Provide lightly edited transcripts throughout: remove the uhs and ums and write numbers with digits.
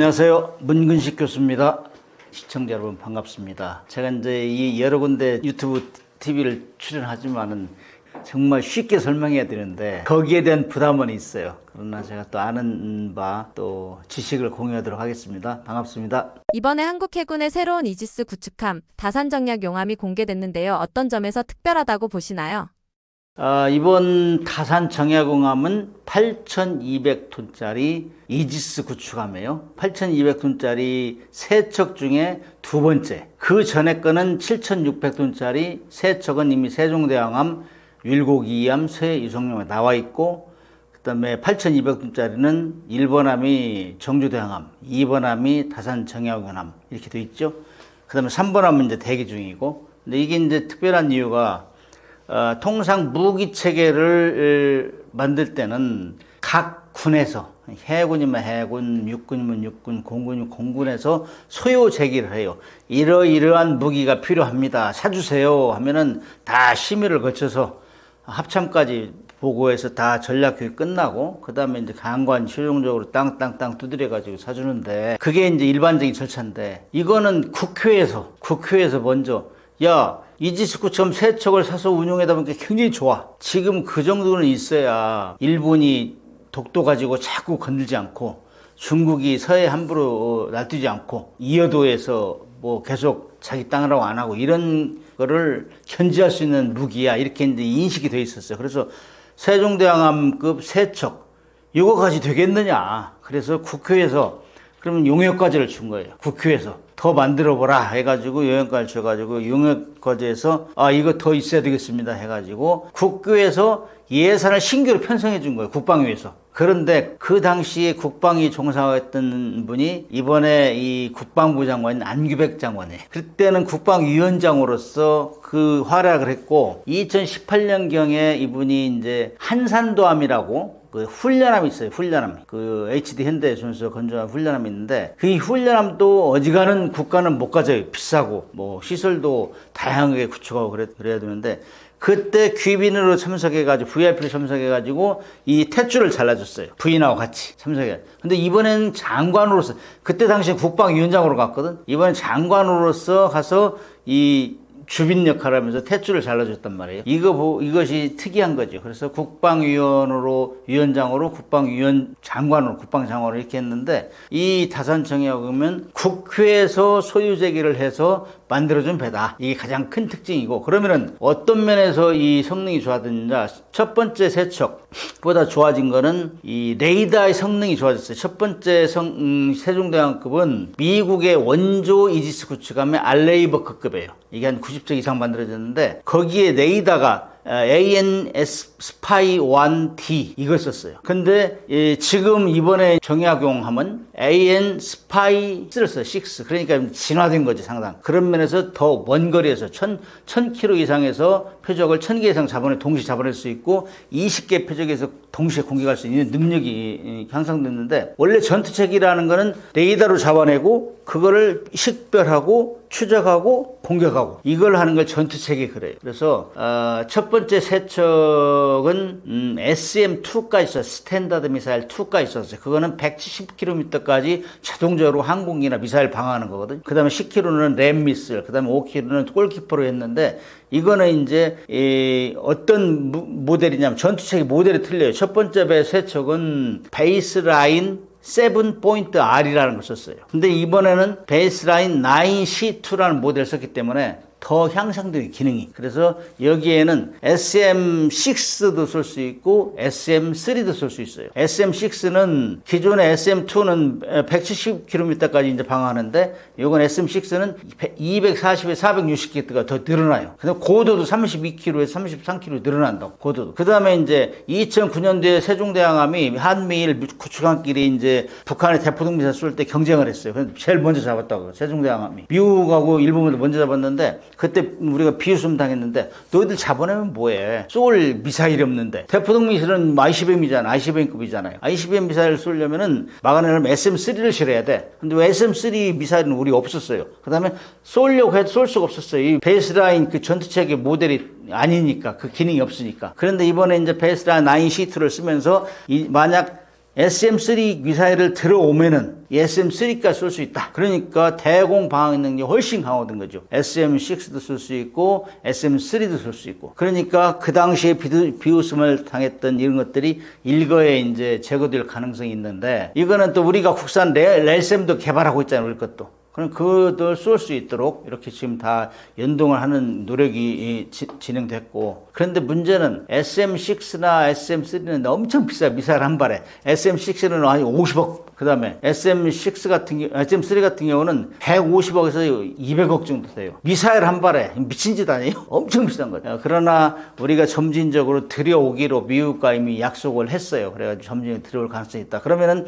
안녕하세요. 문근식 교수입니다. 시청자 여러분 반갑습니다. 제가 이제 이 여러 군데 유튜브 TV를 출연하지만은 정말 쉽게 설명해야 되는데 거기에 대한 부담은 있어요. 그러나 제가 또 아는 바 또 지식을 공유하도록 하겠습니다. 반갑습니다. 이번에 한국해군의 새로운 이지스 구축함 다산정약 용암이 공개됐는데요. 어떤 점에서 특별하다고 보시나요? 이번 다산 정약용암은 8,200톤짜리 이지스 구축함이에요. 8,200톤짜리 세 척 중에 두 번째. 그 전에 거는 7,600톤짜리 세 척은 이미 세종대왕함, 율곡2함, 쇠유성룡에 나와 있고, 그 다음에 8,200톤짜리는 1번함이 정주대왕함, 2번함이 다산 정약용암 이렇게 돼 있죠. 그 다음에 3번함은 이제 대기 중이고, 근데 이게 이제 특별한 이유가 통상 무기 체계를 만들 때는 각 군에서 해군이면 해군, 육군이면 육군, 공군이면 공군에서 소요 제기를 해요. 이러이러한 무기가 필요합니다. 사주세요 하면은 다 심의를 거쳐서 합참까지 보고해서 다 전략 교육 끝나고 그 다음에 이제 강관 최종적으로 땅 두드려 가지고 사주는데 그게 이제 일반적인 절차인데 이거는 국회에서 먼저 이지스 구축함 세 척을 사서 운용하다 보니까 굉장히 좋아. 지금 그 정도는 있어야 일본이 독도 가지고 자꾸 건들지 않고 중국이 서해 함부로 놔두지 않고 이여도에서 뭐 계속 자기 땅이라고 안 하고 이런 거를 견제할 수 있는 무기야. 이렇게 이제 인식이 돼 있었어요. 그래서 세종대왕함급 세 척, 이거까지 되겠느냐. 그래서 국회에서 그러면 용역과제를 준 거예요. 국회에서. 더 만들어보라 해가지고 용역과제를 줘가지고 용역과제에서 이거 더 있어야 되겠습니다 해가지고 국교에서 예산을 신규로 편성해 준 거예요. 국방위에서. 그런데 그 당시에 국방위 종사했던 분이 이번에 이 국방부 장관인 안규백 장관이에요. 그때는 국방위원장으로서 그 활약을 했고 2018년경에 이분이 이제 한산도함이라고 그 훈련함이 있어요. 훈련함. 그 HD 현대에서 건조한 훈련함이 있는데 그 훈련함도 어지간한 국가는 못 가져요. 비싸고 뭐 시설도 다양하게 구축하고 그래야 되는데 그때 귀빈으로 참석해가지고 VIP로 참석해가지고 이 탯줄을 잘라줬어요. 부인하고 같이 참석해. 근데 이번엔 장관으로서 그때 당시에 국방위원장으로 갔거든. 이번엔 장관으로서 가서 이 주빈 역할을 하면서 탯줄을 잘라줬단 말이에요. 이것이 특이한 거죠. 그래서 위원장으로 장관으로 국방장관으로 이렇게 했는데 이 다산정약용은 국회에서 소유 제기를 해서 만들어준 배다. 이게 가장 큰 특징이고 그러면은 어떤 면에서 이 성능이 좋아졌느냐. 첫 번째 세척보다 좋아진 거는 이 레이더의 성능이 좋아졌어요. 첫 번째 세종대왕급은 미국의 원조 이지스 구축함의 알레이버크급이에요. 이게 한 90척 이상 만들어졌는데 거기에 레이더가 AN 스파이-1T 이걸 썼어요. 근데 지금 이번에 정약용함은 AN 스파이-6를 써요. 6. 그러니까 진화된 거지 상당. 그런 면에서 더 먼 거리에서 1000km 이상에서 표적을 1000개 이상 동시에 잡아낼 수 있고 20개 표적에서 동시에 공격할 수 있는 능력이 향상됐는데 원래 전투체계라는 거는 레이더로 잡아내고 그거를 식별하고 추적하고 공격하고 이걸 하는 걸 전투체계 그래요. 그래서 첫 번째 세척은 SM-2까지 있었어요. 스탠다드 미사일 2까지 있었어요. 그거는 170km까지 자동적으로 항공기나 미사일 방어하는 거거든. 그 다음에 10km는 램 미슬, 그 다음에 5km는 골키퍼로 했는데 이거는 이제 어떤 모델이냐면 전투체계 모델이 틀려요. 첫 번째 배 세척은 베이스라인 7.R이라는 걸 썼어요. 근데 이번에는 베이스라인 9C2라는 모델을 썼기 때문에 더 향상된 기능이. 그래서 여기에는 SM6도 쓸 수 있고 SM3도 쓸 수 있어요. SM6는 기존의 SM2는 170km까지 이제 방어하는데 이건 SM6는 240에 460km가 더 늘어나요. 근데 고도도 32km에서 33km 늘어난다고. 고도도. 그다음에 이제 2009년도에 세종대왕함이 한미일 구축함끼리 이제 북한의 대포동 미사일 쏠 때 경쟁을 했어요. 그래서 제일 먼저 잡았다고. 세종대왕함이. 미국하고 일본보다 먼저 잡았는데 그때 우리가 비웃음 당했는데 너희들 잡아내면 뭐해? 쏠 미사일이 없는데. 대포동 미사일은 ICBM급이잖아요. ICBM 미사일을 쏘려면은 막아내려면 SM3를 실어야 돼. 근데 왜 SM3 미사일은 우리 없었어요. 그 다음에 쏘려고 해도 쏠 수가 없었어요. 이 베이스라인 그 전투체계 모델이 아니니까 그 기능이 없으니까. 그런데 이번에 이제 베이스라인 9C2를 쓰면서 만약 SM3 미사일을 들어오면은 SM3까지 쏠 수 있다. 그러니까 대공 방어 능력이 훨씬 강화된 거죠. SM6도 쏠 수 있고 SM3도 쏠 수 있고. 그러니까 그 당시에 비웃음을 당했던 이런 것들이 일거에 이제 제거될 가능성이 있는데, 이거는 또 우리가 국산 렐셈도 개발하고 있잖아요, 우리 것도. 그럼 그것을 쏠 수 있도록 이렇게 지금 다 연동을 하는 노력이 진행됐고, 그런데 문제는 SM6나 SM3는 엄청 비싸요. 미사일 한 발에. SM6는 한 50억. 그 다음에 SM3 같은 경우는 150억에서 200억 정도 돼요. 미사일 한 발에. 미친 짓 아니에요? 엄청 비싼 거예요. 그러나 우리가 점진적으로 들여오기로 미국과 이미 약속을 했어요. 그래가지고 점진적으로 들여올 가능성이 있다. 그러면은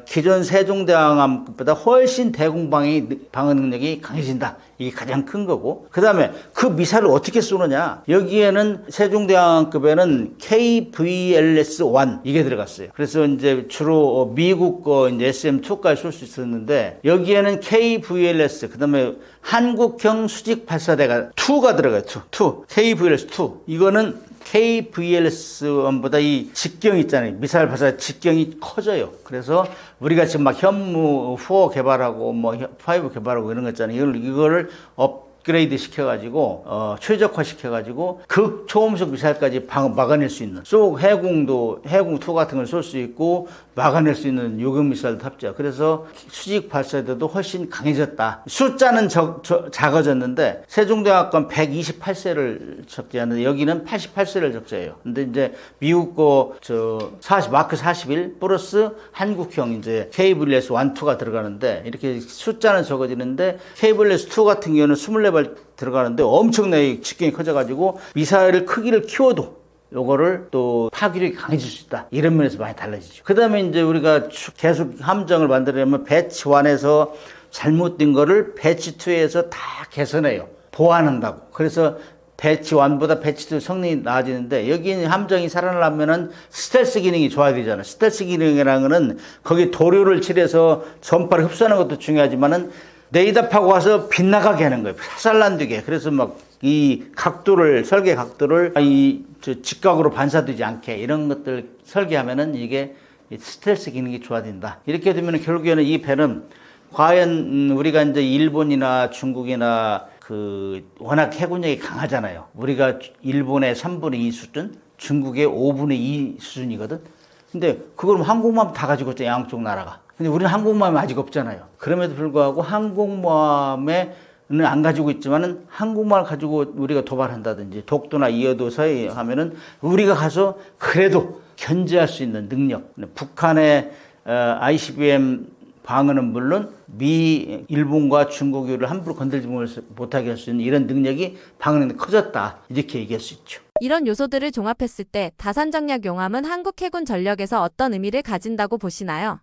기존 세종대왕함보다 훨씬 방어 능력이 강해진다. 이게 가장 큰 거고. 그 다음에 그 미사일을 어떻게 쏘느냐. 여기에는 세종대왕급에는 KVLS-1 이게 들어갔어요. 그래서 이제 주로 미국 거 이제 SM2까지 쏠 수 있었는데, 여기에는 KVLS, 그 다음에 한국형 수직 발사대가 2가 들어가요. 2. KVLS-2. 이거는 KVLS-1보다 이 직경이 있잖아요. 미사일 발사 직경이 커져요. 그래서 우리가 지금 막 현무 4 개발하고 뭐 5 개발하고 이런 거 있잖아요. 이거를 업그레이드 시켜가지고 최적화 시켜가지고 극초음속 미사일까지 막아낼 수 있는, 해공2 같은 걸 쏠 수 있고 막아낼 수 있는 요격 미사일도 탑재해요. 그래서 수직 발사대도 훨씬 강해졌다. 숫자는 작아졌는데 세종대왕권 128세를 적재하는데 여기는 88세를 적재해요. 근데 이제 미국 거 마크 41 플러스 한국형 이제 KVLS-1, 2가 들어가는데, 이렇게 숫자는 적어지는데 KVLS-2 같은 경우는 24발 들어가는데 엄청나게 직경이 커져가지고 미사일 크기를 키워도 요거를 또 파괴력이 강해질 수 있다. 이런 면에서 많이 달라지죠. 그 다음에 이제 우리가 계속 함정을 만들려면 배치 1에서 잘못된 거를 배치 2에서 다 개선해요. 보완한다고. 그래서 배치 1보다 배치 2 성능이 나아지는데, 여기 함정이 살아나려면은 스텔스 기능이 좋아야 되잖아요. 스텔스 기능이라는 거는 거기 도료를 칠해서 전파를 흡수하는 것도 중요하지만은 레이더 파고 와서 빗나가게 하는 거예요. 사살난되게. 그래서 막 이 설계 각도를 직각으로 반사되지 않게 이런 것들 설계하면은 이게 스텔스 기능이 좋아진다. 이렇게 되면 결국에는 이 배는 과연 우리가 이제 일본이나 중국이나 워낙 해군력이 강하잖아요. 우리가 일본의 3분의 2 수준, 중국의 5분의 2 수준이거든. 근데 그걸 항공모함 다 가지고 있잖아요. 양쪽 나라가. 근데 우리는 항공모함이 아직 없잖아요. 그럼에도 불구하고 항공모함에 안 가지고 있지만은 항공모함을 가지고 우리가 도발한다든지 독도나 이어도 서해 하면은 우리가 가서 그래도 견제할 수 있는 능력. 북한의 ICBM 방어는 물론 일본과 중국을 함부로 건들지 못하게 할 수 있는 이런 능력이 방어 능력이 커졌다. 이렇게 얘기할 수 있죠. 이런 요소들을 종합했을 때 다산정약 용암은 한국 해군 전력에서 어떤 의미를 가진다고 보시나요?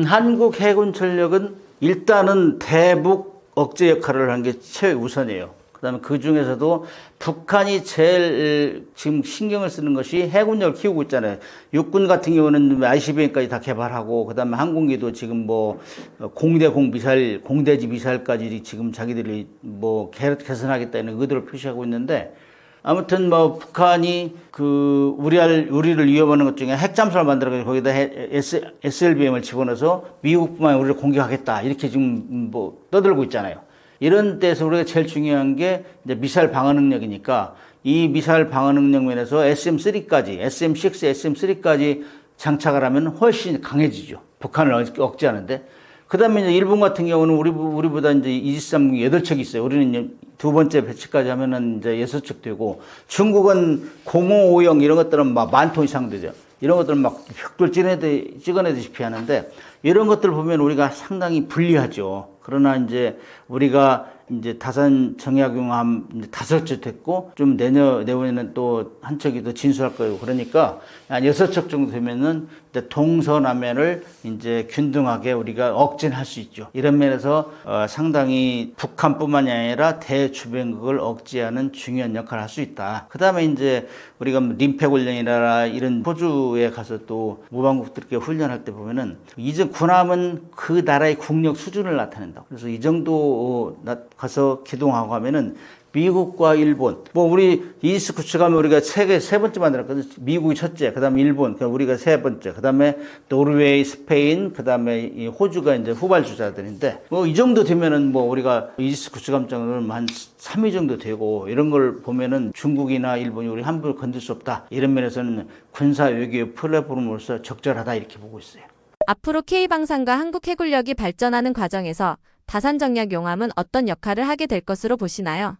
한국 해군 전력은 일단은 대북 억제 역할을 한 게 최우선이에요. 그다음에 그 중에서도 북한이 제일 지금 신경을 쓰는 것이 해군력을 키우고 있잖아요. 육군 같은 경우는 ICBM까지 다 개발하고, 그다음에 항공기도 지금 뭐 공대공 미사일, 공대지 미사일까지 지금 자기들이 뭐 개선하겠다는 의도를 표시하고 있는데, 아무튼 뭐 북한이 우리를 위협하는 것 중에 핵잠수를 만들어서 거기다 SLBM을 집어넣어서 미국뿐만 아니라 우리를 공격하겠다, 이렇게 지금 뭐 떠들고 있잖아요. 이런 데서 우리가 제일 중요한 게 이제 미사일 방어 능력이니까, 이 미사일 방어 능력 면에서 SM6, SM3까지 장착을 하면 훨씬 강해지죠. 북한을 억제하는데. 그 다음에 이제 일본 같은 경우는 우리보다 이제 이지스함 8척이 있어요. 우리는 이제 두 번째 배치까지 하면은 이제 6척 되고, 중국은 055형 이런 것들은 막 10,000톤 이상 되죠. 이런 것들은 막 벽돌 찍어내듯이 하는데, 이런 것들 보면 우리가 상당히 불리하죠. 그러나 이제 우리가 이제 다산 정약용함 5척 됐고, 좀 내년에는 또 한 척이 더 진수할 거예요. 그러니까 한 6척 정도 되면은 이제 동서남면을 이제 균등하게 우리가 억제할 수 있죠. 이런 면에서 상당히 북한뿐만이 아니라 대주변국을 억제하는 중요한 역할을 할 수 있다. 그 다음에 이제 우리가 림팩 훈련이나 이런 호주에 가서 또 무방국들께 훈련할 때 보면은, 이제 군함은 그 나라의 국력 수준을 나타낸다. 그래서 이 정도 가서 기동하고 하면은 미국과 일본. 뭐 우리 이지스 구축하면 우리가 세계 세 번째 만들었거든. 미국이 첫째, 그다음에 일본, 그다음에 우리가 세 번째, 그다음에 노르웨이, 스페인, 그다음에 이 호주가 이제 후발주자들인데 뭐 이 정도 되면은 뭐 우리가 이지스 구축함정은 한 3위 정도 되고 이런 걸 보면은 중국이나 일본이 우리 함부로 건들 수 없다. 이런 면에서는 군사 외교 플랫폼으로서 적절하다 이렇게 보고 있어요. 앞으로 K방산과 한국 해군력이 발전하는 과정에서 다산정약 용암은 어떤 역할을 하게 될 것으로 보시나요?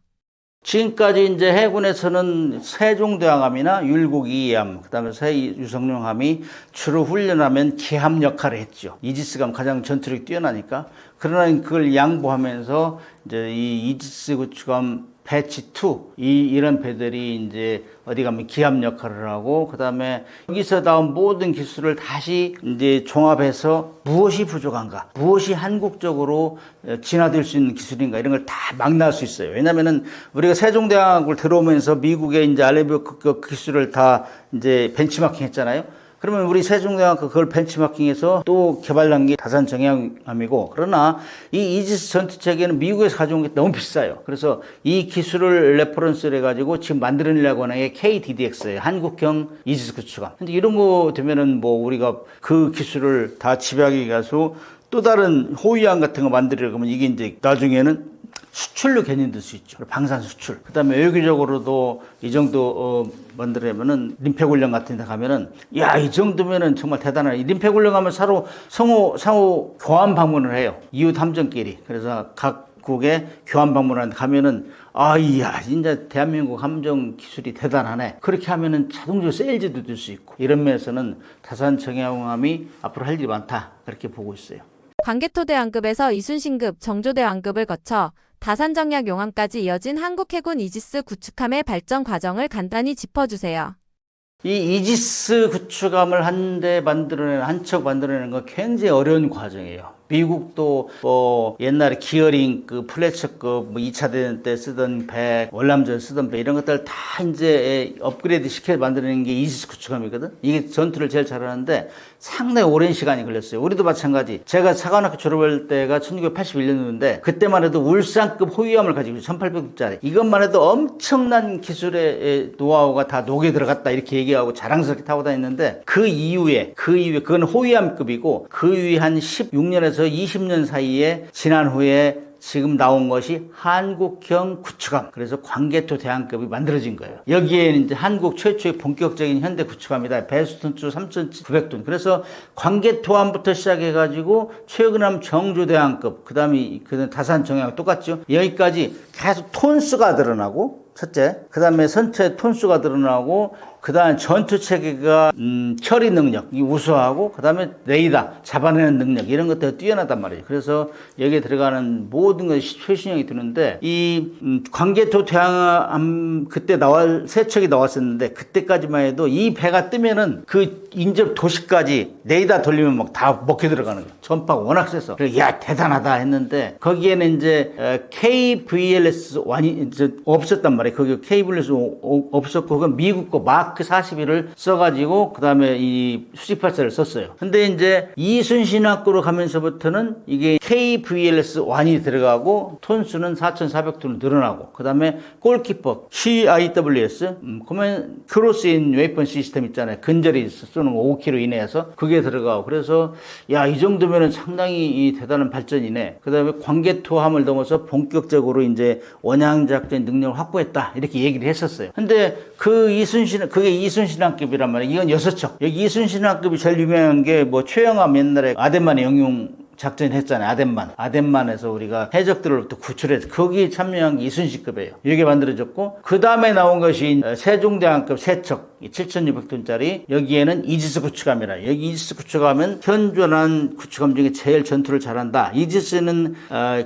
지금까지 이제 해군에서는 세종대왕함이나 율곡 2함, 그다음에 세유성룡함이 주로 훈련하면 기함 역할을 했죠. 이지스가 가장 전투력이 뛰어나니까. 그러나 그걸 양보하면서 이제 이 이지스 구축함 배치 2 이런 배들이 이제 어디 가면 기함 역할을 하고 그다음에 여기서 나온 모든 기술을 다시 이제 종합해서 무엇이 부족한가, 무엇이 한국적으로 진화될 수 있는 기술인가 이런 걸 다 망라할 수 있어요. 왜냐면은 우리가 세종대왕을 들어오면서 미국의 이제 알레비오 그 기술을 다 이제 벤치마킹 했잖아요. 그러면 우리 세종대왕 그걸 벤치마킹해서 또 개발한 게 다산정약함이고 그러나 이 이지스 전투체계는 미국에서 가져온 게 너무 비싸요. 그래서 이 기술을 레퍼런스를 해가지고 지금 만들어내려고 하는 게 KDDX예요. 한국형 이지스 구축함. 근데 이런 거 되면은 뭐 우리가 그 기술을 다 집약해 가서 또 다른 호위함 같은 거 만들려고 하면 이게 이제 나중에는 수출로 견인될 수 있죠. 방산 수출. 그 다음에 외교적으로도 이 정도, 만들려면은 림팩훈련 같은 데 가면은, 야, 이 정도면은 정말 대단하네. 이 림팩훈련 가면 상호 교환 방문을 해요. 이웃 함정끼리. 그래서 각국에 교환 방문하는데 가면은, 아, 이야, 진짜 대한민국 함정 기술이 대단하네. 그렇게 하면은 자동적으로 세일즈도 될 수 있고. 이런 면에서는 다산정약함이 앞으로 할 일이 많다. 그렇게 보고 있어요. 광개토대왕급에서 이순신급, 정조대왕급을 거쳐 다산정약 용암까지 이어진 한국해군 이지스 구축함의 발전 과정을 간단히 짚어주세요. 이 이지스 구축함을 한 척 만들어내는 건 굉장히 어려운 과정이에요. 미국도 뭐 옛날에 기어링 그 플래처급 뭐 2차 대전 때 쓰던 배, 월남전 쓰던 배 이런 것들 다 이제 업그레이드 시켜 만드는 게 이지스 구축함이거든. 이게 전투를 제일 잘하는데 상당히 오랜 시간이 걸렸어요. 우리도 마찬가지. 제가 사관학교 졸업할 때가 1981년도인데 그때만 해도 울산급 호위함을 가지고 1800짜리 이것만 해도 엄청난 기술의 노하우가 다 녹여 들어갔다 이렇게 얘기하고 자랑스럽게 타고 다녔는데 그 이후에 그건 호위함급이고 그 이후에 한 16년에서 20년 사이에 지난 후에 지금 나온 것이 한국형 구축함. 그래서 광개토 대왕급이 만들어진 거예요. 여기에는 이제 한국 최초의 본격적인 현대 구축함이다. 배수톤수 3,900톤. 그래서 광개토함부터 시작해가지고 최근함 정조대왕급, 그 다음에 다산정약 똑같죠. 여기까지 계속 톤수가 드러나고 첫째, 그 다음에 선체 톤수가 드러나고 그 다음에 전투체계가 처리 능력, 이 우수하고 그 다음에 레이더, 잡아내는 능력 이런 것들이 뛰어나단 말이에요. 그래서 여기에 들어가는 모든 것이 최신형이 드는데 이 광개토 대왕함 그때 세 척이 나왔었는데 그때까지만 해도 이 배가 뜨면은 그 인접 도시까지 레이더 돌리면 막 다 먹혀 들어가는 거예요. 전파가 워낙 세서. 그래서 야 대단하다 했는데 거기에는 이제 KVLS-1이 이제 없었단 말이에요. 거기 KVLS 없었고 그건 미국 거 마크 41을 써가지고 그 다음에 이 수직발사를 썼어요. 근데 이제 이순신학교로 가면서부터는 이게 KVLS-1이 들어가고 톤수는 4,400톤으로 늘어나고 그 다음에 골키퍼 CIWS 그러면 크로스인 웨이펀 시스템 있잖아요. 근절이 쏘는 5km 이내에서 그게 들어가고 그래서 야 이 정도면은 상당히 이 대단한 발전이네. 그 다음에 광개토함을 넘어서 본격적으로 이제 원양작전 능력을 확보했다 이렇게 얘기를 했었어요. 근데 그게 이순신함급이란 말이에요. 이건 6척. 여기 이순신함급이 제일 유명한 게 뭐 최영함 옛날에 아덴만의 영용 작전 했잖아요. 아덴만에서 우리가 해적들을 또 구출해서 거기에 참여한 게 이순신급이에요. 이게 만들어졌고 그 다음에 나온 것이 세종대왕급 3척 7,600톤짜리 여기에는 이지스 구축함이라. 여기 이지스 구축함은 현존한 구축함 중에 제일 전투를 잘한다. 이지스는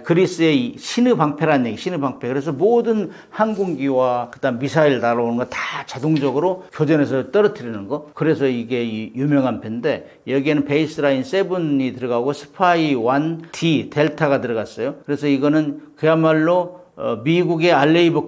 그리스의 신의 방패라는 얘기. 신의 방패. 그래서 모든 항공기와 그다음 미사일 날아오는 거 다 자동적으로 교전에서 떨어뜨리는 거. 그래서 이게 유명한 배인데 여기에는 베이스라인 7이 들어가고 스파이 1D 델타가 들어갔어요. 그래서 이거는 그야말로 미국의 알레이버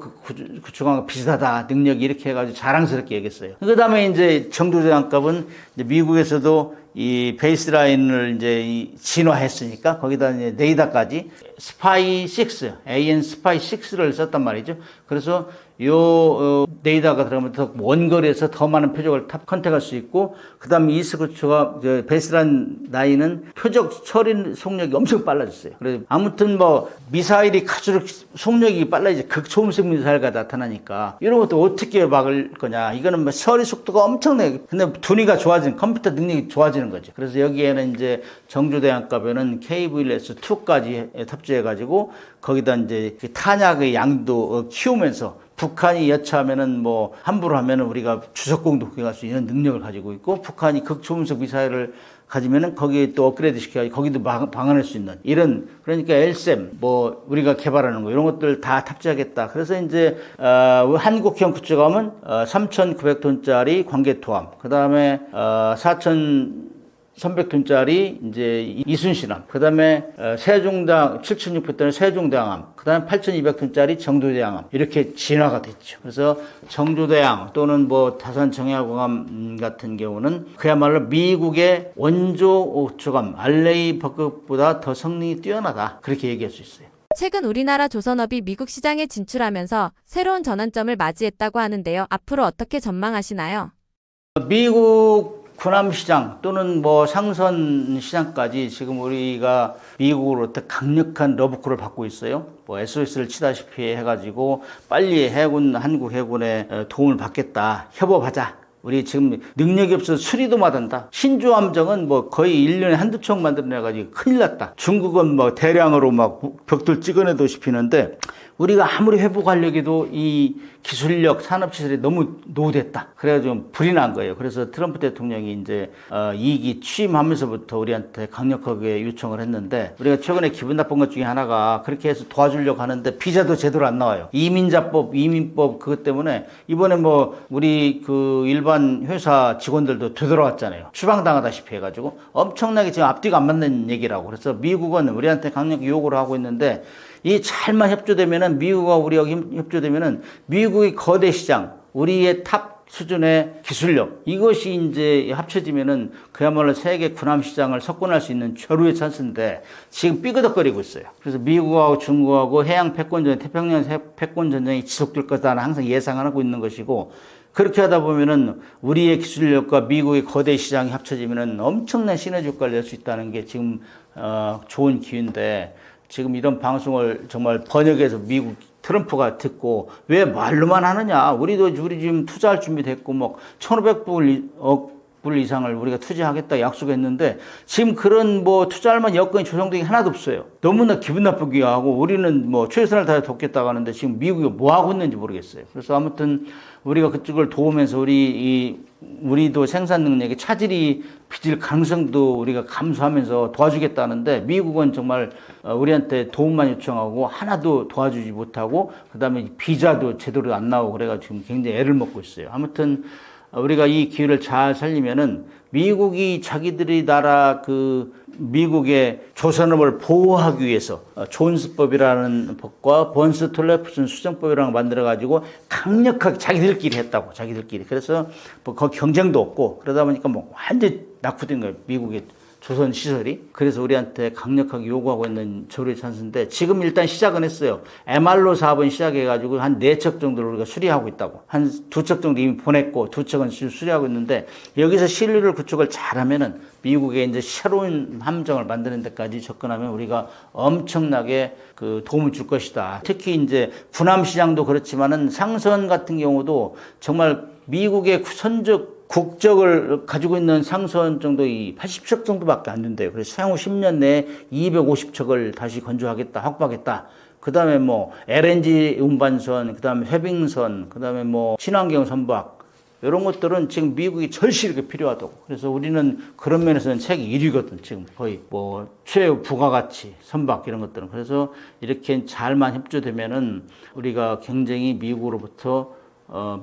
구축함과 비슷하다. 능력이 이렇게 해가지고 자랑스럽게 얘기했어요. 그 다음에 이제 정조대왕급은 이제 미국에서도 이 베이스라인을 이제 진화했으니까 거기다 이제 레이더까지 스파이 6, AN 스파이 6를 썼단 말이죠. 그래서 레이더가 들어가면 더 원거리에서 더 많은 표적을 컨택할 수 있고, 그 다음에 이스구츠가 베이스라인은 표적 처리 속력이 엄청 빨라졌어요. 그래서 아무튼 뭐 미사일이 갈수록 속력이 빨라지지, 극초음속 미사일가 나타나니까 이런 것도 어떻게 막을 거냐. 이거는 뭐 처리 속도가 엄청나게, 근데 둔위가 좋아지는, 컴퓨터 능력이 좋아지는 거죠. 그래서 여기에는 이제 정조대왕급에는 KVLS2까지 탑재해가지고 거기다 이제 탄약의 양도 키우면서 북한이 여차하면은 뭐 함부로 하면은 우리가 주석공도 구경할 수 있는 능력을 가지고 있고, 북한이 극초음속 미사일을 가지면은 거기에 또 업그레이드 시켜가지고 거기도 방어할 수 있는 이런, 그러니까 LSAM 뭐 우리가 개발하는 거 이런 것들 다 탑재하겠다. 그래서 이제 한국형 구축함은 3,900톤짜리 광개토함, 그 다음에 4,300톤짜리 이제 이순신함, 그 다음에 세종대왕 7,600톤의 세종대왕함, 그 다음에 8,200톤짜리 정조대왕함, 이렇게 진화가 됐죠. 그래서 정조대왕 또는 뭐 다산정약함 같은 경우는 그야말로 미국의 원조 구축함 알레이 버크보다 더 성능이 뛰어나다, 그렇게 얘기할 수 있어요. 최근 우리나라 조선업이 미국 시장에 진출하면서 새로운 전환점을 맞이했다고 하는데요. 앞으로 어떻게 전망하시나요? 미국 군함 시장 또는 뭐 상선 시장까지 지금 우리가 미국으로부터 강력한 러브콜을 받고 있어요. 뭐 SOS를 치다시피 해가지고 빨리 한국 해군의 도움을 받겠다, 협업하자. 우리 지금 능력이 없어서 수리도 못한다. 신주함정은 뭐 거의 1년에 한두 척 만들어내가지고 큰일 났다. 중국은 뭐 대량으로 막 벽돌 찍어내듯이 피는데, 우리가 아무리 회복하려고 해도 이 기술력, 산업시설이 너무 노후됐다. 그래가지고 불이 난 거예요. 그래서 트럼프 대통령이 이제 2기 취임하면서부터 우리한테 강력하게 요청을 했는데, 우리가 최근에 기분 나쁜 것 중에 하나가 그렇게 해서 도와주려고 하는데 비자도 제대로 안 나와요. 이민법 그것 때문에 이번에 뭐 우리 그 일반 회사 직원들도 되돌아왔잖아요. 추방당하다시피 해가지고 엄청나게 지금 앞뒤가 안 맞는 얘기라고. 그래서 미국은 우리한테 강력히 요구를 하고 있는데, 이 잘만 협조되면은, 미국과 우리가 협조되면은 미국의 거대 시장, 우리의 탑 수준의 기술력, 이것이 이제 합쳐지면은 그야말로 세계 군함 시장을 석권할 수 있는 절호의 찬스인데 지금 삐그덕거리고 있어요. 그래서 미국하고 중국하고 해양 패권전쟁, 태평양 패권 전쟁이 지속될 거다는 항상 예상하고 있는 것이고, 그렇게 하다 보면은 우리의 기술력과 미국의 거대 시장이 합쳐지면은 엄청난 시너지 효과를 낼 수 있다는 게 지금 좋은 기회인데, 지금 이런 방송을 정말 번역해서 미국 트럼프가 듣고 왜 말로만 하느냐. 우리 지금 투자할 준비 됐고 뭐 1,500억 불 이상을 우리가 투자하겠다 약속했는데 지금 그런 뭐 투자할 만한 여건이 조성된 게 하나도 없어요. 너무나 기분 나쁘게 하고 우리는 뭐 최선을 다해 돕겠다고 하는데 지금 미국이 뭐 하고 있는지 모르겠어요. 그래서 아무튼 우리가 그쪽을 도우면서 우리도 생산 능력에 차질이 빚을 가능성도 우리가 감수하면서 도와주겠다는데, 미국은 정말 우리한테 도움만 요청하고 하나도 도와주지 못하고, 그 다음에 비자도 제대로 안 나오고 그래가지고 지금 굉장히 애를 먹고 있어요. 아무튼 우리가 이 기회를 잘 살리면은 미국이 자기들이 나라 미국의 조선업을 보호하기 위해서 존스법이라는 법과 번스 톨레프슨 수정법이라는 걸 만들어가지고 강력하게 자기들끼리 했다고, 자기들끼리. 그래서 뭐 거기 경쟁도 없고 그러다 보니까 뭐 완전히 낙후된 거예요, 미국의 조선 시설이. 그래서 우리한테 강력하게 요구하고 있는 조류의 찬스인데, 지금 일단 시작은 했어요. MR로 사업은 시작해가지고 한 4척 정도를 우리가 수리하고 있다고. 한 2척 정도 이미 보냈고 2척은 지금 수리하고 있는데, 여기서 신뢰를 구축을 잘하면은 미국의 이제 새로운 함정을 만드는 데까지 접근하면 우리가 엄청나게 도움을 줄 것이다. 특히 이제 군함 시장도 그렇지만은 상선 같은 경우도 정말 미국의 국적을 가지고 있는 상선 정도의 80척 정도밖에 안 된대요. 그래서 향후 10년 내에 250척을 다시 건조하겠다, 확보하겠다. 그 다음에 뭐 LNG 운반선, 그 다음에 회빙선, 그 다음에 뭐 친환경 선박, 이런 것들은 지금 미국이 절실하게 필요하다고. 그래서 우리는 그런 면에서는 세계 1위거든. 지금 거의 뭐 최고 부가가치 선박 이런 것들은. 그래서 이렇게 잘만 협조되면은 우리가 굉장히 미국으로부터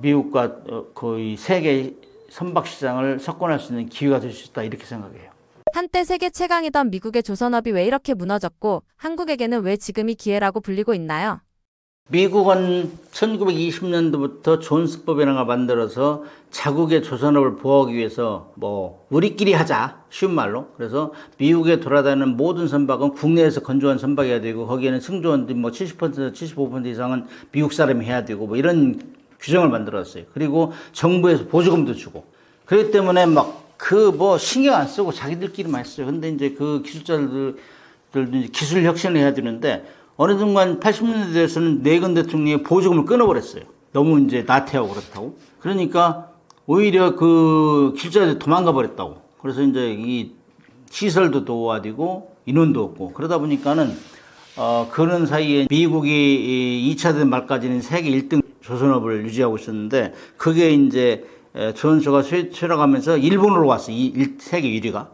미국과 거의 세계 선박 시장을 석권할 수 있는 기회가 될 수 있다, 이렇게 생각해요. 한때 세계 최강이던 미국의 조선업이 왜 이렇게 무너졌고 한국에게는 왜 지금이 기회라고 불리고 있나요? 미국은 1920년도부터 존스법이라는 걸 만들어서 자국의 조선업을 보호하기 위해서 뭐 우리끼리 하자, 쉬운 말로. 그래서 미국에 돌아다니는 모든 선박은 국내에서 건조한 선박이어야 되고 거기에는 승조원들이 뭐 70%, 75% 이상은 미국 사람이 해야 되고 뭐 이런 규정을 만들었어요. 그리고 정부에서 보조금도 주고. 그렇기 때문에 막 그 뭐 신경 안 쓰고 자기들끼리만 했어요. 근데 이제 그 기술자들도 이제 기술 혁신을 해야 되는데 어느 순간 80년대에서는 내건 대통령이 보조금을 끊어버렸어요. 너무 이제 나태하고 그렇다고. 그러니까 오히려 그 기술자들이 도망가 버렸다고. 그래서 이제 이 시설도 노후화되고 인원도 없고 그러다 보니까는 그런 사이에 미국이 2차 대전 말까지는 세계 1등 조선업을 유지하고 있었는데 그게 이제 조선소가 쇠락하면서 일본으로 왔어. 세계 1위가.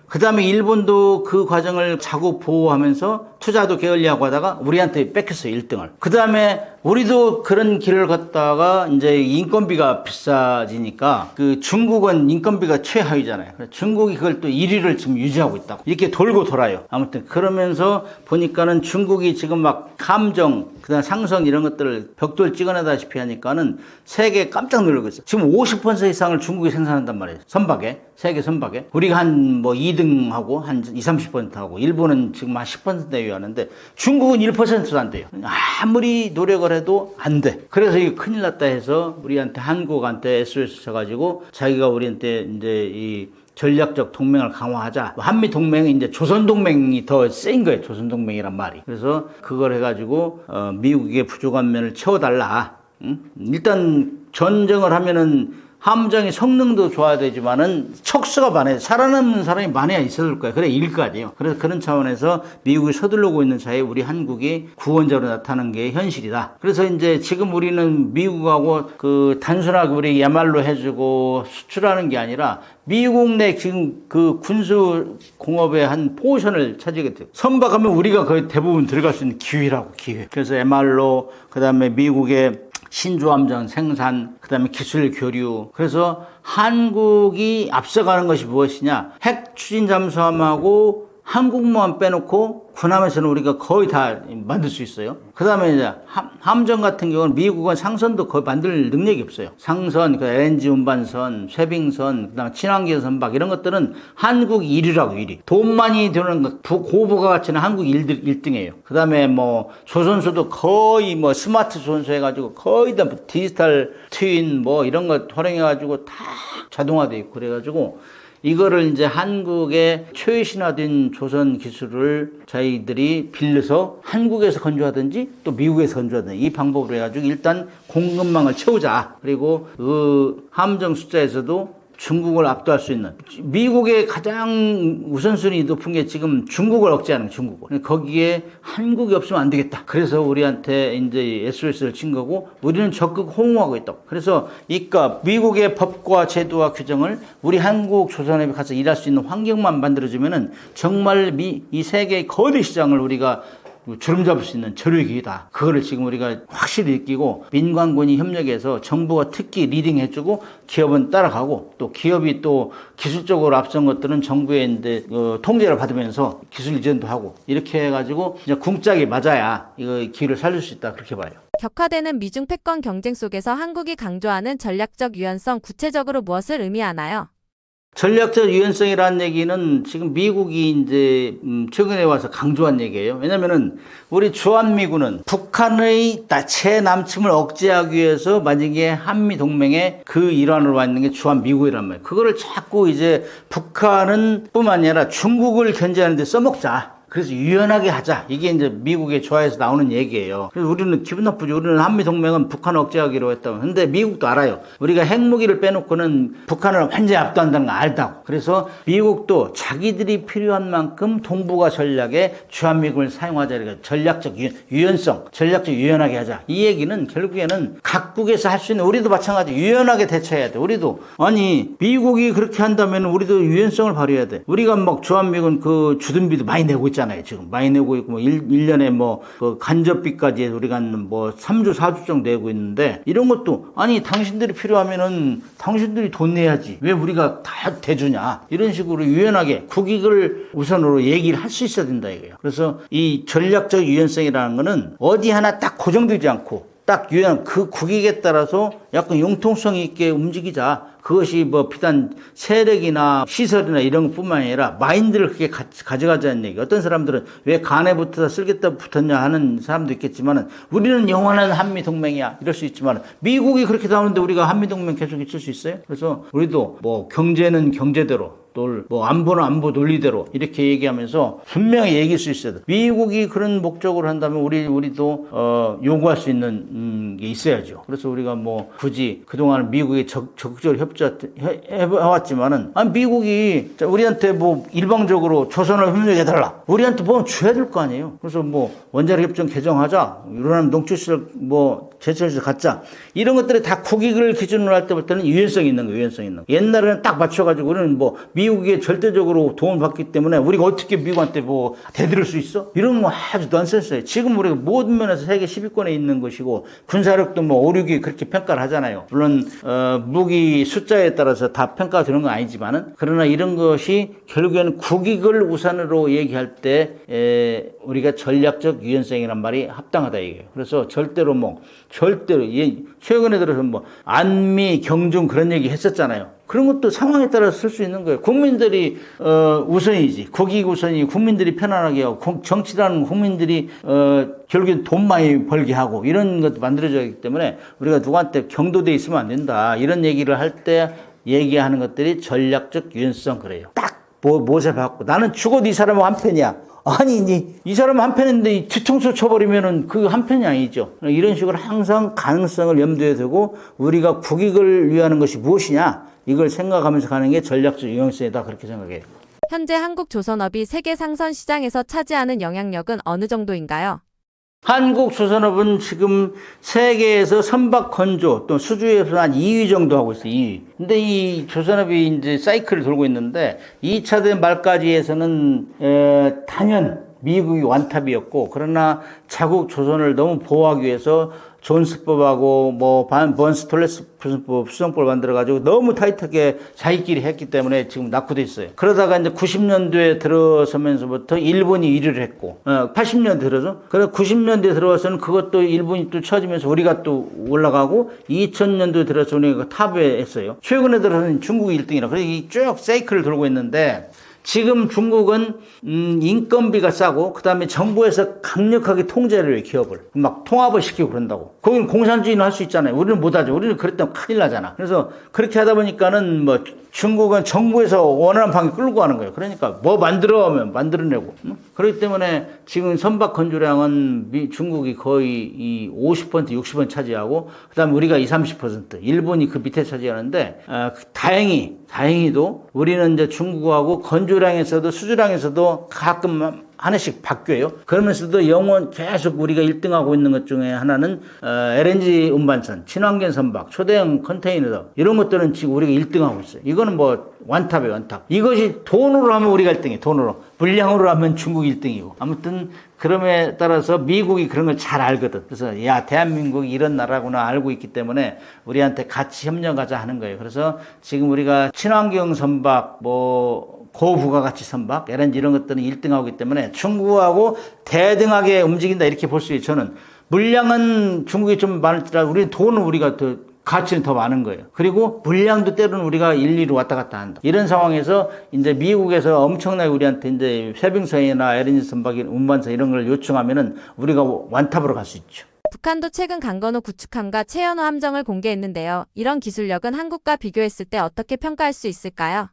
그 다음에 일본도 그 과정을 자국 보호하면서 투자도 게을리하고 하다가 우리한테 뺏겼어요, 1등을. 그 다음에 우리도 그런 길을 걷다가 이제 인건비가 비싸지니까 그 중국은 인건비가 최하위잖아요. 중국이 그걸 또 1위를 지금 유지하고 있다고. 이렇게 돌고 돌아요. 아무튼 그러면서 보니까는 중국이 지금 막 함정, 그다음 상성 이런 것들을 벽돌 찍어내다시피 하니까는 세계에 깜짝 놀라고 있어요. 지금 50% 이상을 중국이 생산한단 말이에요. 선박에. 세계 선박에. 우리가 한 뭐 2등하고 한 20, 30% 하고 일본은 지금 한 10% 내외 하는데 중국은 1%도 안 돼요. 아무리 노력을 해도 안 돼. 그래서 이거 큰일 났다 해서 우리한테 한국한테 SOS 쳐가지고 자기가 우리한테 이제 이 전략적 동맹을 강화하자. 한미 동맹이 이제 조선 동맹이 더 센 거예요. 조선 동맹이란 말이. 그래서 그걸 해가지고 미국의 부족한 면을 채워달라. 응? 일단 전쟁을 하면은 함정의 성능도 좋아야 되지만은 척수가 많아요. 살아남는 사람이 많아야 있을 거예요. 그래 이길 거 아니에요. 그래서 그런 차원에서 미국이 서두르고 있는 사이에 우리 한국이 구원자로 나타나는 게 현실이다. 그래서 이제 지금 우리는 미국하고 그 단순하게 우리 야말로 해주고 수출하는 게 아니라 미국 내 지금 그 군수 공업의 한 포션을 차지하게 돼요. 선박하면 우리가 거의 대부분 들어갈 수 있는 기회라고 기회. 그래서 MR로 그다음에 미국의 신조함전 생산, 그 다음에 기술 교류. 그래서 한국이 앞서가는 것이 무엇이냐? 핵 추진 잠수함하고 항공모함 빼놓고 군함에서는 우리가 거의 다 만들 수 있어요. 그 다음에 이제 함정 같은 경우는 미국은 상선도 거의 만들 능력이 없어요. 상선, 그 LNG 운반선, 쇄빙선, 그 다음에 친환경 선박 이런 것들은 한국 1위라고 1위. 돈 많이 드는 것, 고부가 가치는 한국 1등이에요. 그 다음에 뭐 조선소도 거의 뭐 스마트 조선소 해가지고 거의 다 디지털 트윈 뭐 이런 거 활용해가지고 다 자동화돼 있고 그래가지고 이거를 이제 한국의 최신화된 조선 기술을 저희들이 빌려서 한국에서 건조하든지 또 미국에서 건조하든지 이 방법으로 해가지고 일단 공급망을 채우자. 그리고 그 함정 숫자에서도 중국을 압도할 수 있는 미국의 가장 우선순위 높은 게 지금 중국을 억제하는 중국을 거기에 한국이 없으면 안 되겠다. 그래서 우리한테 이제 SOS를 친 거고 우리는 적극 호응하고 있다고. 그래서 이까 미국의 법과 제도와 규정을 우리 한국 조선업에 가서 일할 수 있는 환경만 만들어주면은 정말 이 세계의 거대 시장을 우리가 주름 잡을 수 있는 절호의 기회다. 그거를 지금 우리가 확실히 느끼고 민간군이 협력해서 정부가 특히 리딩해주고 기업은 따라가고 또 기업이 또 기술적으로 앞선 것들은 정부의 이제 통제를 받으면서 기술 이전도 하고 이렇게 해가지고 이제 궁짝이 맞아야 이거 기회를 살릴 수 있다 그렇게 봐요. 격화되는 미중 패권 경쟁 속에서 한국이 강조하는 전략적 유연성 구체적으로 무엇을 의미하나요? 전략적 유연성이라는 얘기는 지금 미국이 이제 최근에 와서 강조한 얘기예요. 왜냐면은 우리 주한미군은 북한의 최남침을 억제하기 위해서 만약에 한미 동맹의 그 일환으로 와 있는 게 주한미국이란 말이에요. 그거를 자꾸 이제 북한은 뿐만 아니라 중국을 견제하는 데 써먹자. 그래서 유연하게 하자. 이게 이제 미국의 조화에서 나오는 얘기예요. 그래서 우리는 기분 나쁘죠. 우리는 한미동맹은 북한을 억제하기로 했다고. 근데 미국도 알아요. 우리가 핵무기를 빼놓고는 북한을 완전히 압도한다는 거 알다고. 그래서 미국도 자기들이 필요한 만큼 동북아 전략에 주한미군을 사용하자. 그러니까 전략적 유연성, 전략적 유연하게 하자. 이 얘기는 결국에는 각국에서 할 수 있는 우리도 마찬가지 유연하게 대처해야 돼. 우리도. 아니 미국이 그렇게 한다면 우리도 유연성을 발휘해야 돼. 우리가 막 주한미군 그 주둔비도 많이 내고 있잖아. 있잖아요. 지금 많이 내고 있고, 뭐 1년에 그 간접비까지 해서 우리가 뭐 3조, 4조 정도 내고 있는데, 이런 것도, 아니, 당신들이 필요하면은 당신들이 돈 내야지. 왜 우리가 다 대주냐. 이런 식으로 유연하게 국익을 우선으로 얘기를 할 수 있어야 된다 이거예요. 그래서 이 전략적 유연성이라는 거는 어디 하나 딱 고정되지 않고, 딱 유연, 그 국익에 따라서 약간 융통성 있게 움직이자. 그것이 뭐 비단 세력이나 시설이나 이런 것뿐만 아니라 마인드를 그렇게 가져가자는 얘기. 어떤 사람들은 왜 간에 붙어서 쓸겠다 붙었냐 하는 사람도 있겠지만은 우리는 영원한 한미동맹이야 이럴 수 있지만 미국이 그렇게 나오는데 우리가 한미동맹 계속 있을 수 있어요? 그래서 우리도 뭐 경제는 경제대로 또 뭐 안보는 안보 논리대로 이렇게 얘기하면서 분명히 얘기할 수 있어야 돼. 미국이 그런 목적으로 한다면 우리도 요구할 수 있는 게 있어야죠. 그래서 우리가 뭐 굳이 그동안 미국이 적극적으로 협조해왔지만은 미국이 우리한테 뭐 일방적으로 조선을 협력해달라. 우리한테 뭐 줘야 될 거 아니에요. 그래서 뭐 원자력 협정 개정하자. 이러면 농축시설 뭐 제철시설 갖자. 이런 것들이 다 국익을 기준으로 할 때부터는 유연성이 있는 거예요. 유연성이 있는 거. 옛날에는 딱 맞춰가지고 우리는 뭐 미국에 절대적으로 도움을 받기 때문에 우리가 어떻게 미국한테 뭐 대들을 수 있어? 이런 거 아주 넌센스예요. 지금 우리가 모든 면에서 세계 10위권에 있는 것이고 군사력도 뭐 5, 6위 그렇게 평가를 하잖아요. 물론 무기 숫자에 따라서 다 평가가 되는 건 아니지만은 그러나 이런 것이 결국에는 국익을 우선으로 얘기할 때 우리가 전략적 유연성이란 말이 합당하다 이게요. 그래서 절대로 최근에 들어서 뭐 안미 경중 그런 얘기 했었잖아요. 그런 것도 상황에 따라서 쓸 수 있는 거예요. 국민들이 우선이지. 국익 우선이 국민들이 편안하게 하고 정치라는 국민들이 결국엔 돈 많이 벌게 하고 이런 것도 만들어져야 하기 때문에 우리가 누구한테 경도돼 있으면 안 된다. 이런 얘기를 할 때 얘기하는 것들이 전략적 유연성 그래요. 딱 못에 박고 나는 죽어도 이 사람은 한편이야. 아니, 이 사람은 한편인데 이 뒤통수 쳐버리면은 그 한편이 아니죠. 이런 식으로 항상 가능성을 염두에 두고 우리가 국익을 위하는 것이 무엇이냐 이걸 생각하면서 가는 게 전략적 유연성이다 그렇게 생각해요. 현재 한국조선업이 세계 상선 시장에서 차지하는 영향력은 어느 정도인가요? 한국조선업은 지금 세계에서 선박 건조 또 수주에서 한 2위 정도 하고 있어요. 2위. 근데 이 조선업이 이제 사이클을 돌고 있는데 2차 대전 말까지에서는 단연 미국이 완탑이었고 그러나 자국 조선을 너무 보호하기 위해서 존스법하고 뭐 번스 톨레스 수정법을 만들어가지고 너무 타이트하게 자기끼리 했기 때문에 지금 낙후돼 있어요. 그러다가 이제 90년대에 들어서면서부터 일본이 1위를 했고, 80년대 들어서. 그래서 90년대에 들어와서는 그것도 일본이 또 쳐지면서 우리가 또 올라가고 2000년도에 들어서 우리가 탑에 했어요. 최근에 들어서는 중국이 1등이라. 그래서 이 쭉 사이클을 돌고 있는데 지금 중국은 인건비가 싸고 그다음에 정부에서 강력하게 통제를 해요. 기업을 막 통합을 시키고 그런다고. 거기는 공산주의는 할 수 있잖아요. 우리는 못하죠. 우리는 그랬다면 큰일 나잖아. 그래서 그렇게 하다 보니까는 뭐 중국은 정부에서 원하는 방향 끌고 가는 거예요. 그러니까 뭐 만들어 하면 만들어내고. 그렇기 때문에 지금 선박 건조량은 중국이 거의 이 50% 60% 차지하고 그다음에 우리가 20, 30% 일본이 그 밑에 차지하는데 다행히도 우리는 이제 중국하고 건조량에서도 수주량에서도 가끔 하나씩 바뀌어요. 그러면서도 계속 우리가 1등하고 있는 것 중에 하나는 LNG 운반선, 친환경 선박, 초대형 컨테이너 이런 것들은 지금 우리가 1등하고 있어요. 이거는 뭐 완탑이에요, 완탑. 이것이 돈으로 하면 우리가 1등이에요, 돈으로. 물량으로 하면 중국 1등이고. 아무튼 그럼에 따라서 미국이 그런 걸 잘 알거든. 그래서 야, 대한민국이 이런 나라구나 알고 있기 때문에 우리한테 같이 협력하자 하는 거예요. 그래서 지금 우리가 친환경 선박, 고부가가치 선박, LNG 이런 것들은 1등하기 때문에 중국하고 대등하게 움직인다 이렇게 볼 수 있어요. 저는 물량은 중국이 좀 많을지라도 우리는 돈은 우리가 더 가치는 더 많은 거예요. 그리고 물량도 때로는 우리가 1, 2로 왔다 갔다 한다. 이런 상황에서 이제 미국에서 엄청나게 우리한테 이제 쇄빙선이나 LNG 선박, 운반선 이런 걸 요청하면은 우리가 완탑으로 갈 수 있죠. 북한도 최근 강건호 구축함과 최연호 함정을 공개했는데요. 이런 기술력은 한국과 비교했을 때 어떻게 평가할 수 있을까요?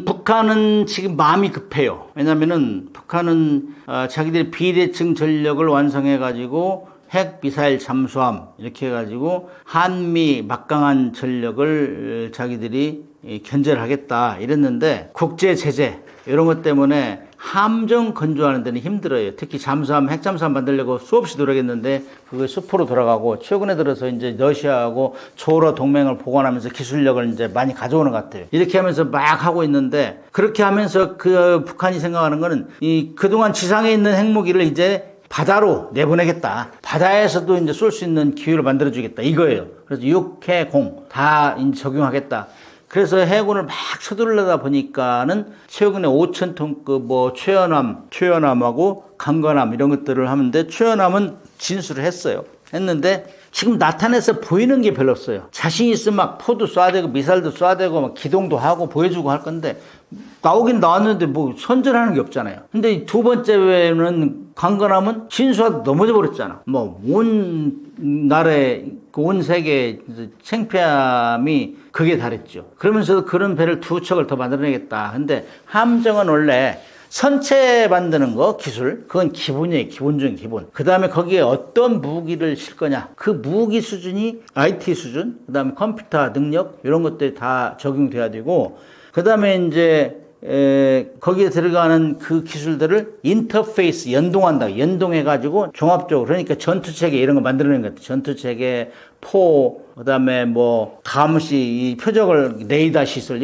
북한은 지금 마음이 급해요. 왜냐면은 북한은 자기들의 비대칭 전력을 완성해가지고 핵 미사일 잠수함 이렇게 해가지고 한미 막강한 전력을 자기들이 견제를 하겠다 이랬는데 국제 제재 이런 것 때문에 함정 건조하는 데는 힘들어요. 특히 잠수함, 핵잠수함 만들려고 수없이 노력했는데 그게 수포로 돌아가고 최근에 들어서 이제 러시아하고 조러 동맹을 복원하면서 기술력을 이제 많이 가져오는 것 같아요. 이렇게 하면서 막 하고 있는데 그렇게 하면서 그 북한이 생각하는 거는 이 그동안 지상에 있는 핵무기를 이제 바다로 내보내겠다. 바다에서도 이제 쏠 수 있는 기회를 만들어주겠다. 이거예요. 그래서 육해공 다 이제 적용하겠다. 그래서 해군을 막 서두르려다 보니까는 최근에 5,000톤급 뭐 최연함하고 강건함 이런 것들을 하는데 최연함은 진수를 했는데 지금 나타내서 보이는 게 별로 없어요. 자신 있으면 막 포도 쏴대고 미사일도 쏴대고 막 기동도 하고 보여주고 할 건데 나오긴 나왔는데 뭐 선전하는 게 없잖아요. 근데 두 번째는 강건함은 진수하다 넘어져 버렸잖아. 뭐 온 나라에 온 세계 창피함이 극에 달했죠. 그러면서도 그런 배를 두 척을 더 만들어내겠다. 근데 함정은 원래 선체 만드는 거 기술 그건 기본이에요. 기본 중에 기본. 그 다음에 거기에 어떤 무기를 실 거냐 그 무기 수준이 IT 수준 그 다음에 컴퓨터 능력 이런 것들이 다 적용돼야 되고 그 다음에 이제 거기에 들어가는 그 기술들을 인터페이스 연동한다. 연동해가지고 종합적으로 그러니까 전투체계 이런 거 만들어내는 것 같아요. 전투체계, 그 다음에 뭐 감시, 이 표적을 레이더 시설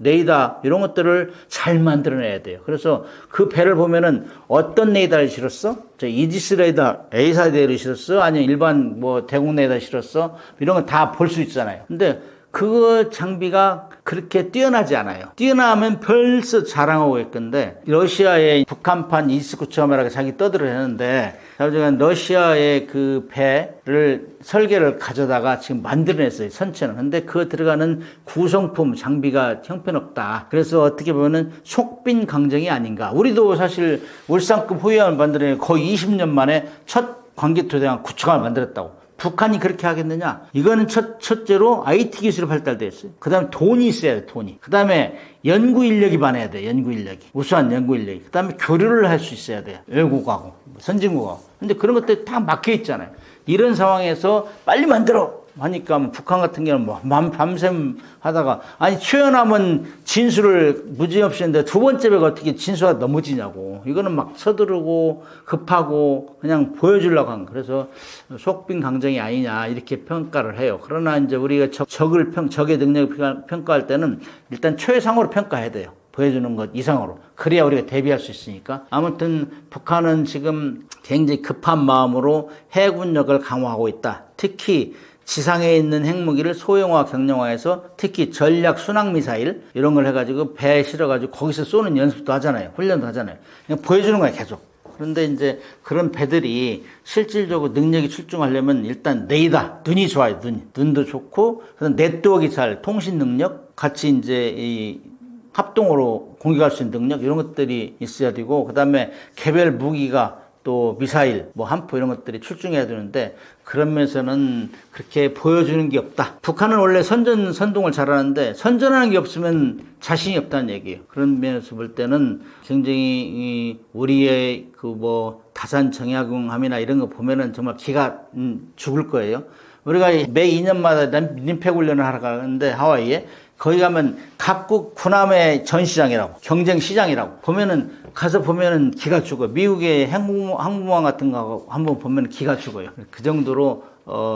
레이더 이런 것들을 잘 만들어내야 돼요. 그래서 그 배를 보면은 어떤 레이더를 실었어? 저 이지스 레이더, A사 레이더를 실었어? 아니면 일반 뭐 대공 레이더 실었어? 이런 건 다 볼 수 있잖아요. 근데 그 장비가 그렇게 뛰어나지 않아요. 뛰어나면 벌써 자랑하고 있건데 러시아의 북한판 이지스-9.1하고 자기 떠들어 했는데 러시아의 그 배를 설계를 가져다가 지금 만들어냈어요. 선체는. 근데 그 들어가는 구성품 장비가 형편없다. 그래서 어떻게 보면은 속빈 강정이 아닌가. 우리도 사실 울산급 호위함을 만들어내 거의 20년 만에 첫 광개토대왕 구축함을 만들었다고. 북한이 그렇게 하겠느냐? 이거는 첫째로 IT 기술이 발달되어 있어요. 그 다음에 돈이 있어야 돼, 돈이. 그 다음에 연구 인력이 많아야 돼, 연구 인력이. 우수한 연구 인력이. 그 다음에 교류를 할 수 있어야 돼. 외국하고, 선진국하고. 근데 그런 것들이 다 막혀 있잖아요. 이런 상황에서 빨리 만들어! 하니까 뭐 북한 같은 경우는 뭐 밤샘 하다가 아니 최연함은 진수를 무지없이 했는데 두 번째 배가 어떻게 진수가 넘어지냐고. 이거는 막 서두르고 급하고 그냥 보여주려고 한 거. 그래서 속빈 강정이 아니냐 이렇게 평가를 해요. 그러나 이제 우리가 적의 능력을 평가할 때는 일단 최상으로 평가해야 돼요. 보여주는 것 이상으로. 그래야 우리가 대비할 수 있으니까. 아무튼 북한은 지금 굉장히 급한 마음으로 해군력을 강화하고 있다. 특히 지상에 있는 핵무기를 소형화, 경량화해서 특히 전략 순항미사일 이런 걸 해가지고 배에 실어가지고 거기서 쏘는 연습도 하잖아요. 훈련도 하잖아요. 그냥 보여주는 거야 계속. 그런데 이제 그런 배들이 실질적으로 능력이 출중하려면 일단 레이더, 눈이 좋아요. 눈도 좋고 그다음 네트워크가 잘 통신 능력 같이 이제 이 합동으로 공격할 수 있는 능력 이런 것들이 있어야 되고 그다음에 개별 무기가 또 미사일, 뭐 함포 이런 것들이 출중해야 되는데 그런 면에서는 그렇게 보여주는 게 없다. 북한은 원래 선동을 잘하는데 선전하는 게 없으면 자신이 없다는 얘기예요. 그런 면에서 볼 때는 굉장히 우리의 그 뭐 다산 정약용함이나 이런 거 보면은 정말 기가 죽을 거예요. 우리가 매 2년마다 림팩 훈련을 하러 가는데 하와이에 거기 가면 각국 군함의 전시장이라고 경쟁 시장이라고 가서 보면은 기가 죽어요. 미국의 항공모함 같은 거 한번 보면 기가 죽어요. 그 정도로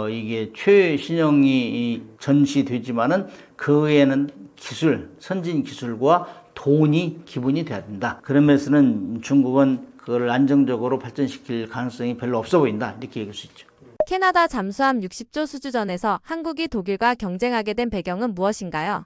이게 최신형이 전시되지만은 그 외에는 선진 기술과 돈이 기본이 돼야 된다. 그런 면에서는 중국은 그걸 안정적으로 발전시킬 가능성이 별로 없어 보인다. 이렇게 얘기할 수 있죠. 캐나다 잠수함 60조 수주전에서 한국이 독일과 경쟁하게 된 배경은 무엇인가요?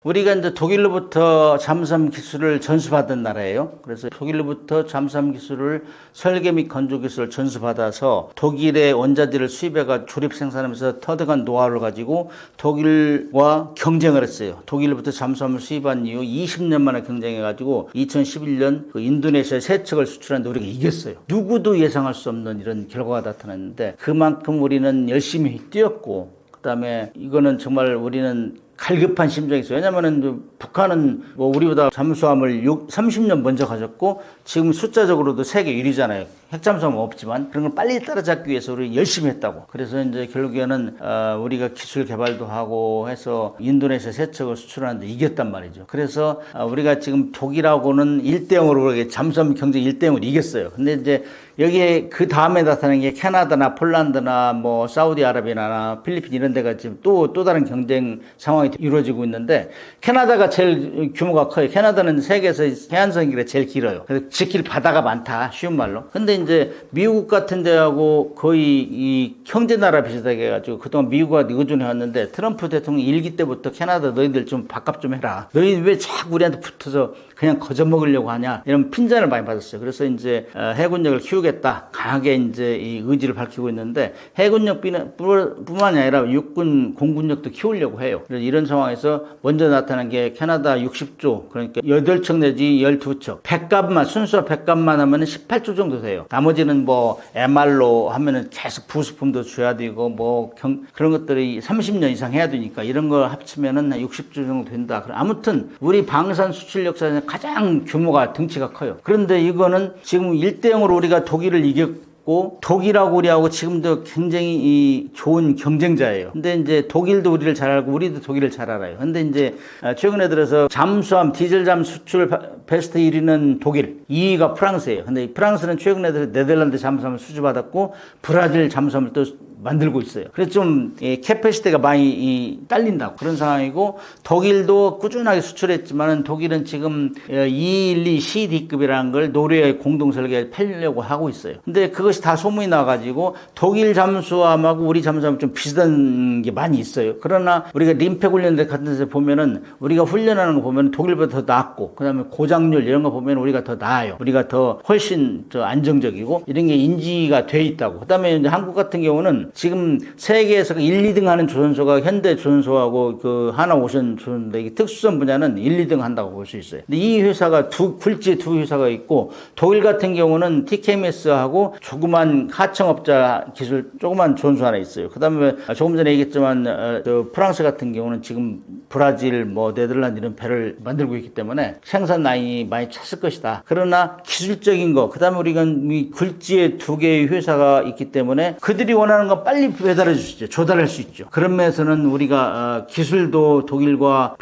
우리가 이제 독일로부터 잠수함 기술을 전수받은 나라예요. 그래서 독일로부터 잠수함 기술을 설계 및 건조 기술을 전수받아서 독일의 원자재를 수입해가 조립 생산하면서 터득한 노하우를 가지고 독일과 경쟁을 했어요. 독일로부터 잠수함을 수입한 이후 20년 만에 경쟁해가지고 2011년 그 인도네시아 세 척을 수출하는데 우리가 이겼어요. 누구도 예상할 수 없는 이런 결과가 나타났는데 그만큼 우리는 열심히 뛰었고 그다음에 이거는 정말 우리는 갈급한 심정이 있어요. 왜냐면은 북한은 뭐 우리보다 잠수함을 30년 먼저 가졌고 지금 숫자적으로도 세계 1위잖아요. 핵잠수함은 없지만 그런 걸 빨리 따라잡기 위해서 우리 열심히 했다고. 그래서 이제 결국에는 우리가 기술 개발도 하고 해서 인도네시아 세척을 수출하는데 이겼단 말이죠. 그래서 우리가 지금 독일하고는 1대0으로 잠수함 경쟁 1대0으로 이겼어요. 근데 이제 여기에 그 다음에 나타나는 게 캐나다나 폴란드나 뭐 사우디아라비아나 필리핀 이런 데가 지금 또 다른 경쟁 상황이 이루어지고 있는데 캐나다가 제일 규모가 커요. 캐나다는 세계에서 해안선이 제일 길어요. 그래서 지킬 바다가 많다. 쉬운 말로. 근데 이제 미국 같은 데하고 거의 이 형제 나라 비슷하게 해가지고 그동안 미국과 의존해 왔는데 트럼프 대통령 일기 때부터 캐나다 너희들 좀 밥값 좀 해라. 너희 왜 자꾸 우리한테 붙어서 그냥 거저먹으려고 하냐. 이런 핀잔을 많이 받았어요. 그래서 이제 해군력을 키우겠다. 강하게 이제 이 의지를 밝히고 있는데 해군력뿐만이 아니라 육군, 공군력도 키우려고 해요. 그래서 이런 상황에서 먼저 나타난 게 캐나다 60조, 그러니까 8척 내지 12척. 백값만, 순수 백값만 하면 18조 정도 돼요. 나머지는 뭐 MR로 하면은 계속 부수품도 줘야 되고 뭐 그런 것들이 30년 이상 해야 되니까 이런 거 합치면은 60조 정도 된다. 아무튼 우리 방산 수출 역사에서 가장 규모가 덩치가 커요. 그런데 이거는 지금 1대0으로 우리가 독일을 이겼고 독일하고 우리하고 지금도 굉장히 좋은 경쟁자예요. 근데 이제 독일도 우리를 잘 알고 우리도 독일을 잘 알아요. 근데 이제 최근에 들어서 잠수함 디젤잠 수출 베스트 1위는 독일, 2위가 프랑스예요. 근데 프랑스는 최근에 들어서 네덜란드 잠수함을 수주받았고 브라질 잠수함을 또 만들고 있어요. 그래서 좀 캐패시티가 많이 딸린다고 그런 상황이고 독일도 꾸준하게 수출했지만은 독일은 지금 212 CD급이라는 걸 노르웨이 공동 설계에 팔려고 하고 있어요. 근데 그것이 다 소문이 나가지고 독일 잠수함하고 우리 잠수함 좀 비슷한 게 많이 있어요. 그러나 우리가 림팩 훈련대 같은 데서 보면은 우리가 훈련하는 거 보면 독일보다 더 낫고 그다음에 고장률 이런 거 보면 우리가 더 나아요. 우리가 더 훨씬 더 안정적이고 이런 게 인지가 돼 있다고. 그다음에 이제 한국 같은 경우는 지금 세계에서 1, 2등 하는 조선소가 현대 조선소하고 그 하나오션 조선소인데 이게 특수선 분야는 1, 2등 한다고 볼 수 있어요. 근데 이 회사가 굴지에 두 회사가 있고 독일 같은 경우는 TKMS하고 조그만 하청업자 기술 조그만 조선소 하나 있어요. 그다음에 조금 전에 얘기했지만 프랑스 같은 경우는 지금 브라질 뭐 네덜란드 이런 배를 만들고 있기 때문에 생산 라인이 많이 찼을 것이다. 그러나 기술적인 거 그다음에 우리가 굴지에 두 개의 회사가 있기 때문에 그들이 원하는 건 빨리 배달해 주시죠. 조달할 수 있죠. 그런 면에서는 우리가 기술도 독일과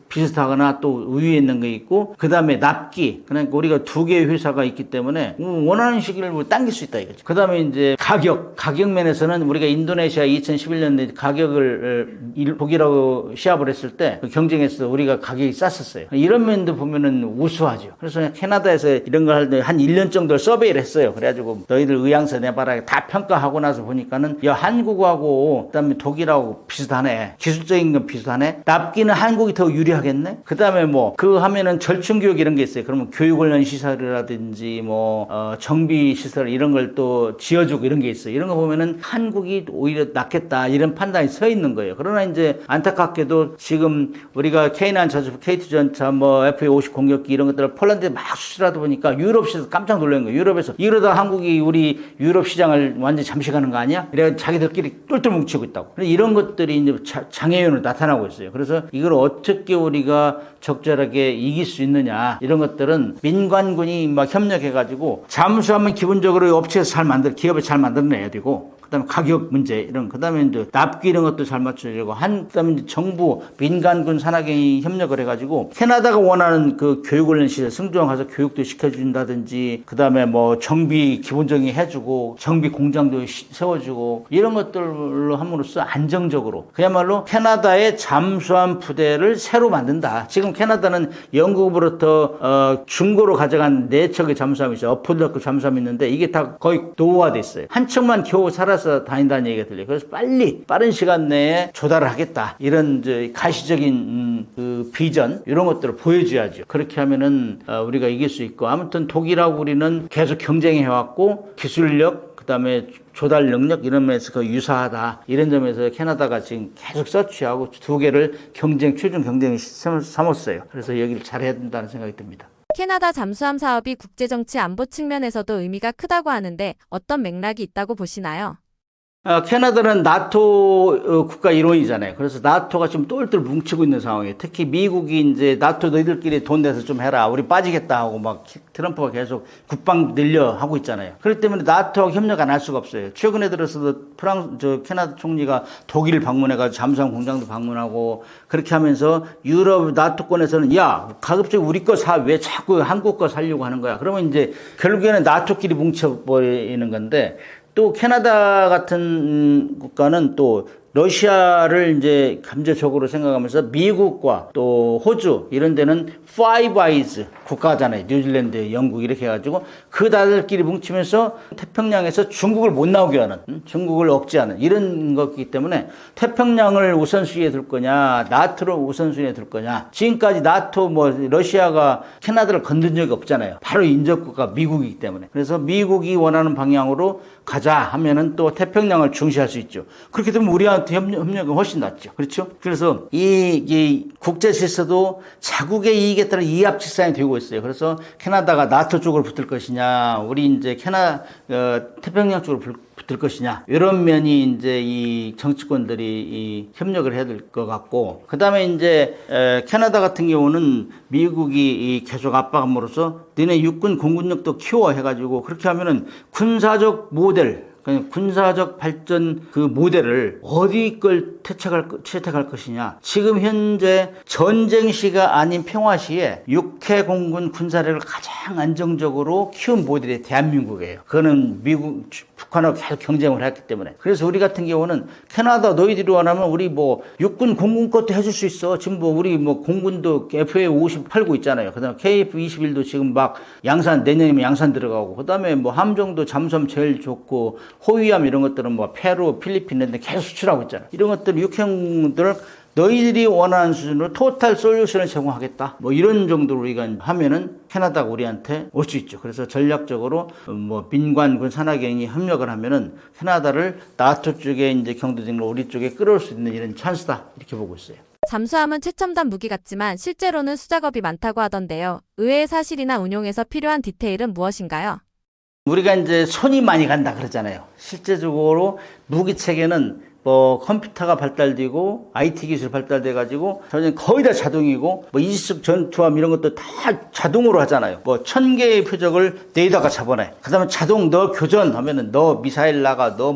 비슷하거나 또 우위에 있는 게 있고 그 다음에 납기 그러니까 우리가 두 개의 회사가 있기 때문에 원하는 시기를 당길 수 있다 이거죠. 그 다음에 이제 가격 면에서는 우리가 인도네시아 2011년에 가격을 독일하고 시합을 했을 때 경쟁에서 우리가 가격이 쌌었어요. 이런 면도 보면은 우수하죠. 그래서 캐나다에서 이런 걸 할 때 한 1년 정도 서베이를 했어요. 그래가지고 너희들 의향서 내봐라 다 평가하고 나서 보니까는 야 한국하고 그다음에 독일하고 비슷하네. 기술적인 건 비슷하네. 납기는 한국이 더 유리하겠네. 그다음에 뭐 그 하면은 절충 교육 이런 게 있어요. 그러면 교육 관련 시설이라든지 뭐 정비 시설 이런 걸 또 지어주고 이런 게 있어요. 이런 거 보면은 한국이 오히려 낫겠다 이런 판단이 서 있는 거예요. 그러나 이제 안타깝게도 지금 우리가 K9 전투, K2 전차, 뭐 F-50 공격기 이런 것들을 폴란드에 막 수출하다 보니까 유럽 시에서 깜짝 놀란 거예요. 유럽에서 이러다 한국이 우리 유럽 시장을 완전히 잠식하는 거 아니야? 이래 자기들끼리 똘똘 뭉치고 있다고. 이런 것들이 이제 장애연으로 나타나고 있어요. 그래서 이걸 어떻게 우리가 적절하게 이길 수 있느냐 이런 것들은 민관군이 막 협력해가지고 잠수함은 기본적으로 업체에서 기업에서 잘 만들어내야 되고 그다음에 가격 문제 이런 그다음에 이제 납기 이런 것도 잘 맞춰주고 그다음에 이제 정부 민간군 산하경이 협력을 해가지고 캐나다가 원하는 그 교육 관련 시설 승조원 가서 교육도 시켜준다든지 그다음에 뭐 정비 기본적인 해주고 정비 공장도 세워주고 이런 것들로 함으로써 안정적으로 그야말로 캐나다의 잠수함 부대를 새로 만든다. 지금 캐나다는 영국으로부터 중고로 가져간 4척의 잠수함이 있어요. 어폴로급 잠수함이 있는데 이게 다 거의 노후화돼 있어요. 한 척만 겨우 살아서 다닌다는 얘기가 들려요. 그래서 빠른 시간 내에 조달을 하겠다. 이런 이제 가시적인 그 비전 이런 것들을 보여줘야죠. 그렇게 하면은 우리가 이길 수 있고 아무튼 독일하고 우리는 계속 경쟁해 왔고 기술력 그다음에 조달 능력 이런 면에서 거의 유사하다. 이런 점에서 캐나다가 지금 계속 서치하고 두 개를 최종 경쟁 삼았어요. 그래서 여기를 잘해야 된다는 생각이 듭니다. 캐나다 잠수함 사업이 국제정치 안보 측면에서도 의미가 크다고 하는데 어떤 맥락이 있다고 보시나요? 캐나다는 나토 국가 일원이잖아요. 그래서 나토가 지금 똘똘 뭉치고 있는 상황이에요. 특히 미국이 이제 나토 너희들끼리 돈 내서 좀 해라. 우리 빠지겠다 하고 막 트럼프가 계속 국방 늘려 하고 있잖아요. 그렇기 때문에 나토하고 협력 안 할 수가 없어요. 최근에 들어서도 캐나다 총리가 독일 방문해가지고 잠수함 공장도 방문하고 그렇게 하면서 유럽 나토권에서는 야, 가급적 우리 거 사. 왜 자꾸 한국 거 사려고 하는 거야. 그러면 이제 결국에는 나토끼리 뭉쳐버리는 건데 또 캐나다 같은 국가는 또 러시아를 이제 잠재적으로 생각하면서 미국과 또 호주 이런 데는 파이브 아이즈 국가잖아요. 뉴질랜드, 영국 이렇게 해가지고 그 나라들끼리 뭉치면서 태평양에서 중국을 못 나오게 하는, 중국을 억제하는 이런 거기 때문에 태평양을 우선순위에 둘 거냐, 나토를 우선순위에 둘 거냐. 지금까지 나토 러시아가 캐나다를 건든 적이 없잖아요. 바로 인접국가 미국이기 때문에. 그래서 미국이 원하는 방향으로 가자 하면은 또 태평양을 중시할 수 있죠. 그렇게 되면 우리한테 협력은 훨씬 낫죠. 그렇죠? 그래서 이 국제 질서도 자국의 이익에 따라 이합집산이 되고 있어요. 그래서 캐나다가 나토 쪽으로 붙을 것이냐, 우리 이제 태평양 쪽으로 붙을 것이냐, 이런 면이 이제 이 정치권들이 이 협력을 해야 될 것 같고, 그 다음에 이제 캐나다 같은 경우는 미국이 계속 압박함으로써 너네 육군 공군력도 키워 해가지고 그렇게 하면은 군사적 모델, 군사적 발전 그 모델을 어디 걸 채택할 것이냐. 지금 현재 전쟁 시가 아닌 평화 시에 육해 공군 군사력을 가장 안정적으로 키운 모델이 대한민국이에요. 그거는 북한하고 계속 경쟁을 했기 때문에. 그래서 우리 같은 경우는 캐나다 너희들이 원하면 우리 육군 공군 것도 해줄 수 있어. 지금 우리 공군도 FA50 팔고 있잖아요. 그 다음에 KF21도 지금 막 내년이면 양산 들어가고, 그 다음에 함정도 잠수함 제일 좋고, 호위함 이런 것들은 페루, 필리핀 이런 데 계속 수출하고 있잖아요. 이런 것들 육해공군들을 너희들이 원하는 수준으로 토탈 솔루션을 제공하겠다. 이런 정도로 우리가 하면은 캐나다가 우리한테 올 수 있죠. 그래서 전략적으로 민관군 산하경이 협력을 하면은 캐나다를 나토 쪽에 이제 경제적으로 우리 쪽에 끌어올 수 있는 이런 찬스다. 이렇게 보고 있어요. 잠수함은 최첨단 무기 같지만 실제로는 수작업이 많다고 하던데요. 의외의 사실이나 운용에서 필요한 디테일은 무엇인가요? 우리가 이제 손이 많이 간다 그러잖아요. 실제적으로 무기 체계는 컴퓨터가 발달되고 IT 기술 발달돼가지고 저는 거의 다 자동이고 이지스 전투함 이런 것도 다 자동으로 하잖아요. 1000개의 표적을 레이더가 잡아내. 그다음에 자동 너 교전하면은 너 미사일 나가, 너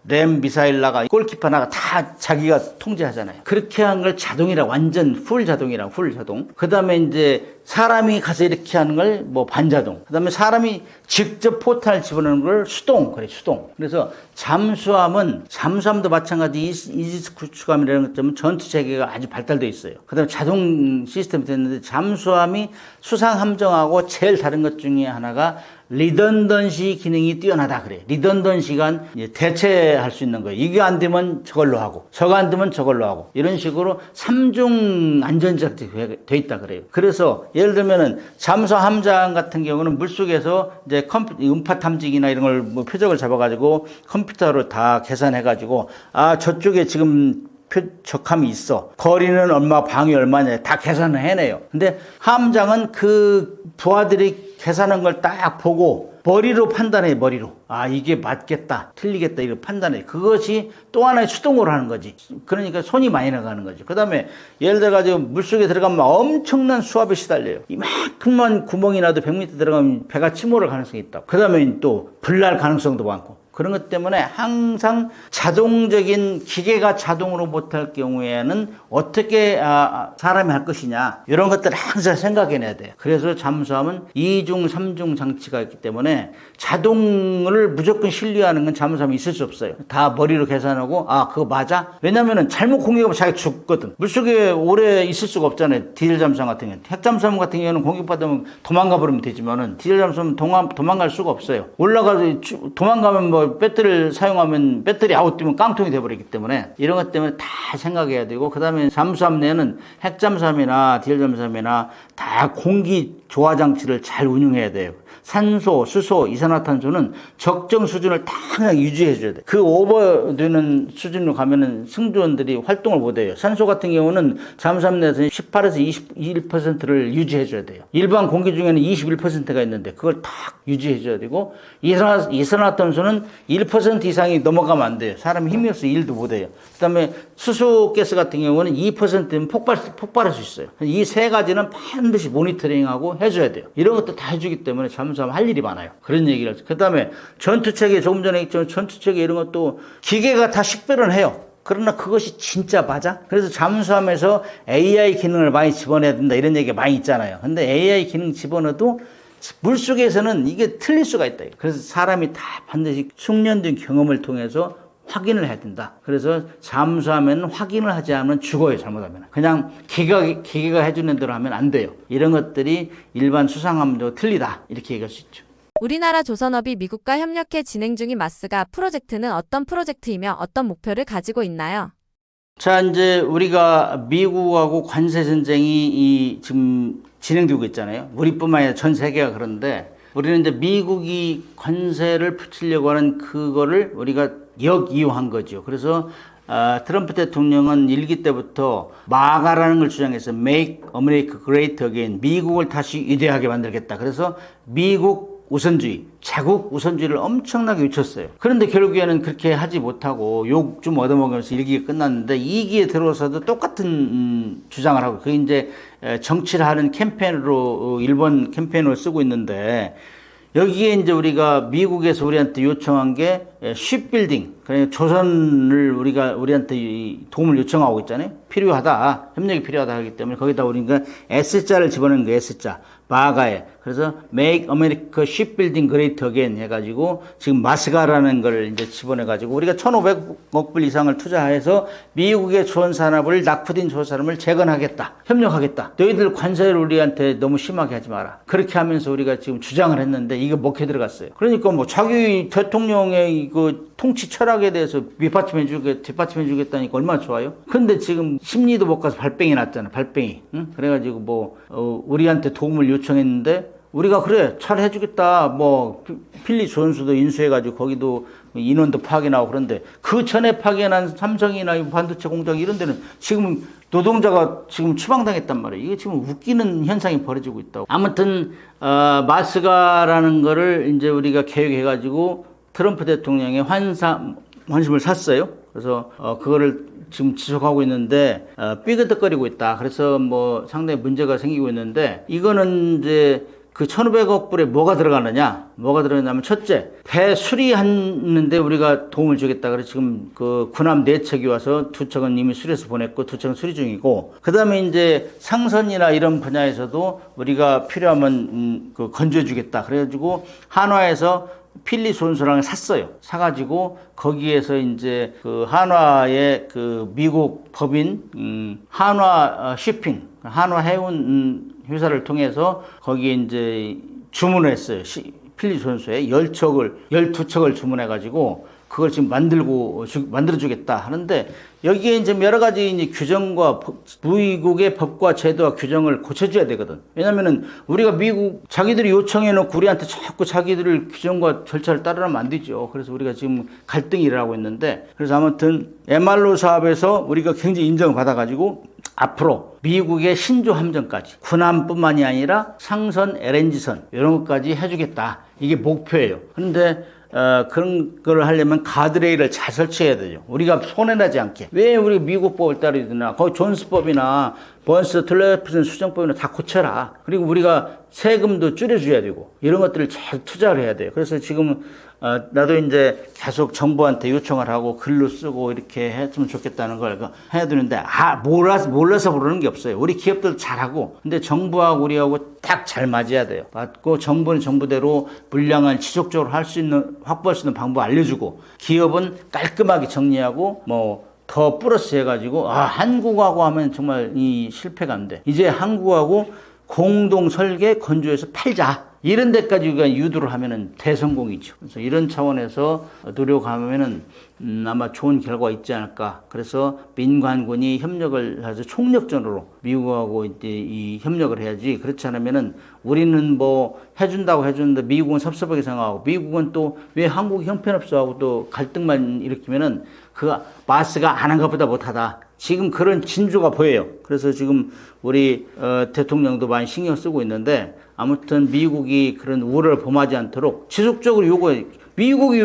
램 미사일 나가, 골키퍼 나가 다 자기가 통제하잖아요. 그렇게 한 걸 자동이라, 완전 풀 자동. 그 다음에 이제 사람이 가서 이렇게 하는 걸 반자동. 그 다음에 사람이 직접 포탄을 집어넣는 걸 수동. 그래서 잠수함도 마찬가지 이지스 구축함이라는 것처럼 전투 체계가 아주 발달되어 있어요. 그 다음에 자동 시스템이 됐는데 잠수함이 수상 함정하고 제일 다른 것 중에 하나가 리던던시 기능이 뛰어나다 그래요. 리던던시가 대체할 수 있는 거예요. 이게 안 되면 저걸로 하고, 저거 안 되면 저걸로 하고, 이런 식으로 3중 안전제작이 돼 있다 그래요. 그래서 예를 들면은 잠수함 함장 같은 경우는 물속에서 이제 음파 탐지기나 이런 걸 표적을 잡아가지고 컴퓨터로 다 계산해가지고 저쪽에 지금 적함이 있어. 거리는 얼마, 방위 얼마냐 다 계산을 해내요. 근데 함장은 그 부하들이 계산한 걸 딱 보고 머리로 판단해. 이게 맞겠다, 틀리겠다 이걸 판단해. 그것이 또 하나의 수동으로 하는 거지. 그러니까 손이 많이 나가는 거지. 그 다음에 예를 들어가지고 물속에 들어가면 엄청난 수압에 시달려요. 이만큼만 구멍이 나도 100m 들어가면 배가 침몰할 가능성이 있다. 그 다음에 또 불날 가능성도 많고. 그런 것 때문에 항상 자동적인 기계가 자동으로 못할 경우에는 어떻게 사람이 할 것이냐, 이런 것들을 항상 생각해내야 돼요. 그래서 잠수함은 2중, 3중 장치가 있기 때문에 자동을 무조건 신뢰하는 건 잠수함이 있을 수 없어요. 다 머리로 계산하고 그거 맞아? 왜냐면은 잘못 공격하면 자기가 죽거든. 물속에 오래 있을 수가 없잖아요. 디젤 잠수함 같은 경우는. 핵잠수함 같은 경우는 공격받으면 도망가 버리면 되지만은 디젤 잠수함은 도망갈 수가 없어요. 올라가서 도망가면 배터리를 사용하면 배터리 아웃되면 깡통이 돼버리기 때문에 이런 것 때문에 다 생각해야 되고, 그 다음에 잠수함 내는 핵잠수함이나 디젤 잠수함이나 다 공기 조화 장치를 잘 운영해야 돼요. 산소, 수소, 이산화탄소는 적정 수준을 다 항상 유지해 줘야 돼. 그 오버되는 수준으로 가면은 승조원들이 활동을 못 해요. 산소 같은 경우는 잠수함 내에서 18에서 21%를 유지해 줘야 돼요. 일반 공기 중에는 21%가 있는데 그걸 딱 유지해 줘야 되고, 이산화탄소는 1% 이상이 넘어가면 안 돼요. 사람이 힘이 없어 일도 못 해요. 그다음에 수소가스 같은 경우는 2%면 폭발할 수 있어요. 이 세 가지는 반드시 모니터링하고 해줘야 돼요. 이런 것도 다 해주기 때문에 잠수하면 할 일이 많아요. 그런 얘기를 하죠. 그다음에 전투체계 조금 전에 했지만 전투체계 이런 것도 기계가 다 식별을 해요. 그러나 그것이 진짜 맞아? 그래서 잠수함에서 AI 기능을 많이 집어내야 된다 이런 얘기가 많이 있잖아요. 근데 AI 기능 집어넣어도 물속에서는 이게 틀릴 수가 있다. 그래서 사람이 다 반드시 숙련된 경험을 통해서 확인을 해야 된다. 그래서 잠수하면 확인을 하지 않으면 죽어요. 잘못하면. 그냥 기계가 해주는 대로 하면 안 돼요. 이런 것들이 일반 수상함도 틀리다. 이렇게 얘기할 수 있죠. 우리나라 조선업이 미국과 협력해 진행 중인 마스가 프로젝트는 어떤 프로젝트이며 어떤 목표를 가지고 있나요? 자, 이제 우리가 미국하고 관세 전쟁이 지금 진행되고 있잖아요. 우리뿐만 아니라 전 세계가 그런데 우리는 이제 미국이 관세를 붙이려고 하는 그거를 우리가 역이용한 거죠. 그래서 트럼프 대통령은 일기 때부터 마가라는 걸 주장해서 Make America Great Again, 미국을 다시 위대하게 만들겠다. 그래서 미국 우선주의, 자국 우선주의를 엄청나게 외쳤어요. 그런데 결국에는 그렇게 하지 못하고 욕 좀 얻어먹으면서 1기가 끝났는데 2기에 들어서도 똑같은 주장을 하고 그게 이제 정치를 하는 캠페인으로 일본 캠페인으로 쓰고 있는데 여기에 이제 우리가 미국에서 우리한테 요청한 게 쉽빌딩, 그러니까 조선을 우리한테 도움을 요청하고 있잖아요. 필요하다, 협력이 필요하다 하기 때문에 거기다 우리가 S자를 집어넣은 거예요. S자, 마가에. 그래서 Make America Shipbuilding Great Again 해가지고 지금 마스가라는 걸 이제 집어내가지고 우리가 1,500억 불 이상을 투자해서 미국의 조선 산업을 낙후된 조선 산업을 재건하겠다, 협력하겠다. 너희들 관세를 우리한테 너무 심하게 하지 마라. 그렇게 하면서 우리가 지금 주장을 했는데 이게 먹혀 들어갔어요. 그러니까 뭐 자기 대통령의 그 통치 철학에 대해서 뒷받침해주겠다니까 얼마나 좋아요. 근데 지금 심리도 못 가서 발병이 났잖아. 발병이. 응? 그래가지고 뭐 우리한테 도움을 요청했는데 우리가 그래 잘 해주겠다. 뭐 필리 존스도 인수해가지고 거기도 인원도 파견하고 그런데 그 전에 파견한 삼성이나 반도체 공장 이런 데는 지금 노동자가 지금 추방당했단 말이에요. 이게 지금 웃기는 현상이 벌어지고 있다고. 아무튼 마스가라는 거를 이제 우리가 계획해가지고 트럼프 대통령의 환심을 샀어요. 그래서 그거를 지금 지속하고 있는데 삐그덕거리고 있다. 그래서 뭐 상당히 문제가 생기고 있는데 이거는 이제 그 1,500억 불에 뭐가 들어가느냐면 첫째, 배 수리하는데 우리가 도움을 주겠다. 그래서 지금 그 군함 4척이 와서 2척은 이미 수리해서 보냈고 2척은 수리 중이고 그다음에 이제 상선이나 이런 분야에서도 우리가 필요하면 그 건조해 주겠다. 그래가지고 한화에서 필리 존스랑을 샀어요. 사가지고 거기에서 이제 그 한화의 그 미국 법인 한화 쉬핑, 한화 해운 회사를 통해서 거기에 이제 주문을 했어요. 필리 존스에 12척을 주문해가지고 그걸 지금 만들어주겠다 하는데 여기에 이제 여러 가지 이제 규정과 미국의 법과 제도와 규정을 고쳐줘야 되거든. 왜냐면은 우리가 미국 자기들이 요청해놓고 우리한테 자꾸 자기들 규정과 절차를 따르면 안 되죠. 그래서 우리가 지금 갈등이 일어나고 있는데 그래서 아무튼 MRO 사업에서 우리가 굉장히 인정을 받아가지고 앞으로 미국의 신조 함정까지 군함뿐만이 아니라 상선, LNG선 이런 것까지 해주겠다. 이게 목표예요. 그런데 그런 걸 하려면 가드레일을 잘 설치해야 되죠. 우리가 손해나지 않게. 왜 우리 미국 법을 따르야 되나? 거기 존스법이나 번스 틀레프슨 수정법이나 다 고쳐라. 그리고 우리가 세금도 줄여줘야 되고 이런 것들을 잘 투자를 해야 돼요. 그래서 지금 나도 이제 계속 정부한테 요청을 하고 글로 쓰고 이렇게 했으면 좋겠다는 걸 해야 되는데 몰라서 모르는 게 없어요. 우리 기업들 잘하고 근데 정부하고 우리하고 딱 잘 맞아야 돼요. 맞고 정부는 정부대로 물량을 지속적으로 확보할 수 있는 방법 알려주고 기업은 깔끔하게 정리하고 뭐 더 플러스 해가지고 한국하고 하면 정말 이 실패가 안 돼. 이제 한국하고 공동 설계 건조해서 팔자. 이런 데까지 우리가 유도를 하면은 대성공이죠. 그래서 이런 차원에서 노력하면은 아마 좋은 결과가 있지 않을까. 그래서 민관군이 협력을 해서 총력전으로 미국하고 이제 이 협력을 해야지. 그렇지 않으면은 우리는 뭐 해준다고 해주는데 미국은 섭섭하게 생각하고 미국은 또 왜 한국이 형편없어 하고 또 갈등만 일으키면은 그 마스가 안 한 것보다 못하다. 지금 그런 진조가 보여요. 그래서 지금 우리 대통령도 많이 신경 쓰고 있는데 아무튼 미국이 그런 우려를 범하지 않도록 지속적으로 요구해. 미국이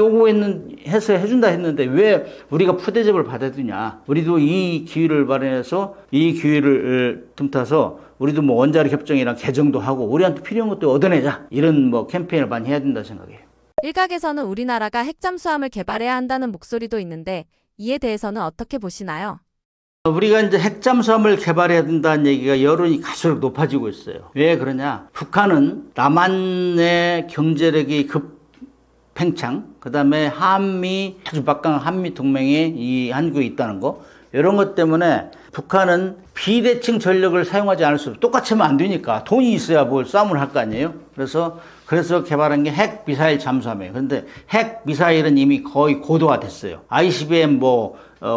해서 해준다 했는데 왜 우리가 푸대접을 받아주냐. 우리도 이 기회를 마련해서 이 기회를 틈타서 우리도 뭐 원자력 협정이랑 개정도 하고 우리한테 필요한 것도 얻어내자. 이런 뭐 캠페인을 많이 해야 된다 생각해요. 일각에서는 우리나라가 핵잠수함을 개발해야 한다는 목소리도 있는데 이에 대해서는 어떻게 보시나요? 우리가 이제 핵잠수함을 개발해야 된다는 얘기가 여론이 갈수록 높아지고 있어요. 왜 그러냐? 북한은 남한의 경제력이 팽창, 그 다음에 아주 막강한 한미 동맹에 이 한국에 있다는 거, 이런 것 때문에 북한은 비대칭 전력을 사용하지 않을 수 없어요. 똑같이 하면 안 되니까. 돈이 있어야 뭘 싸움을 할 거 아니에요? 그래서 개발한 게 핵 미사일 잠수함이에요. 그런데 핵 미사일은 이미 거의 고도화 됐어요. ICBM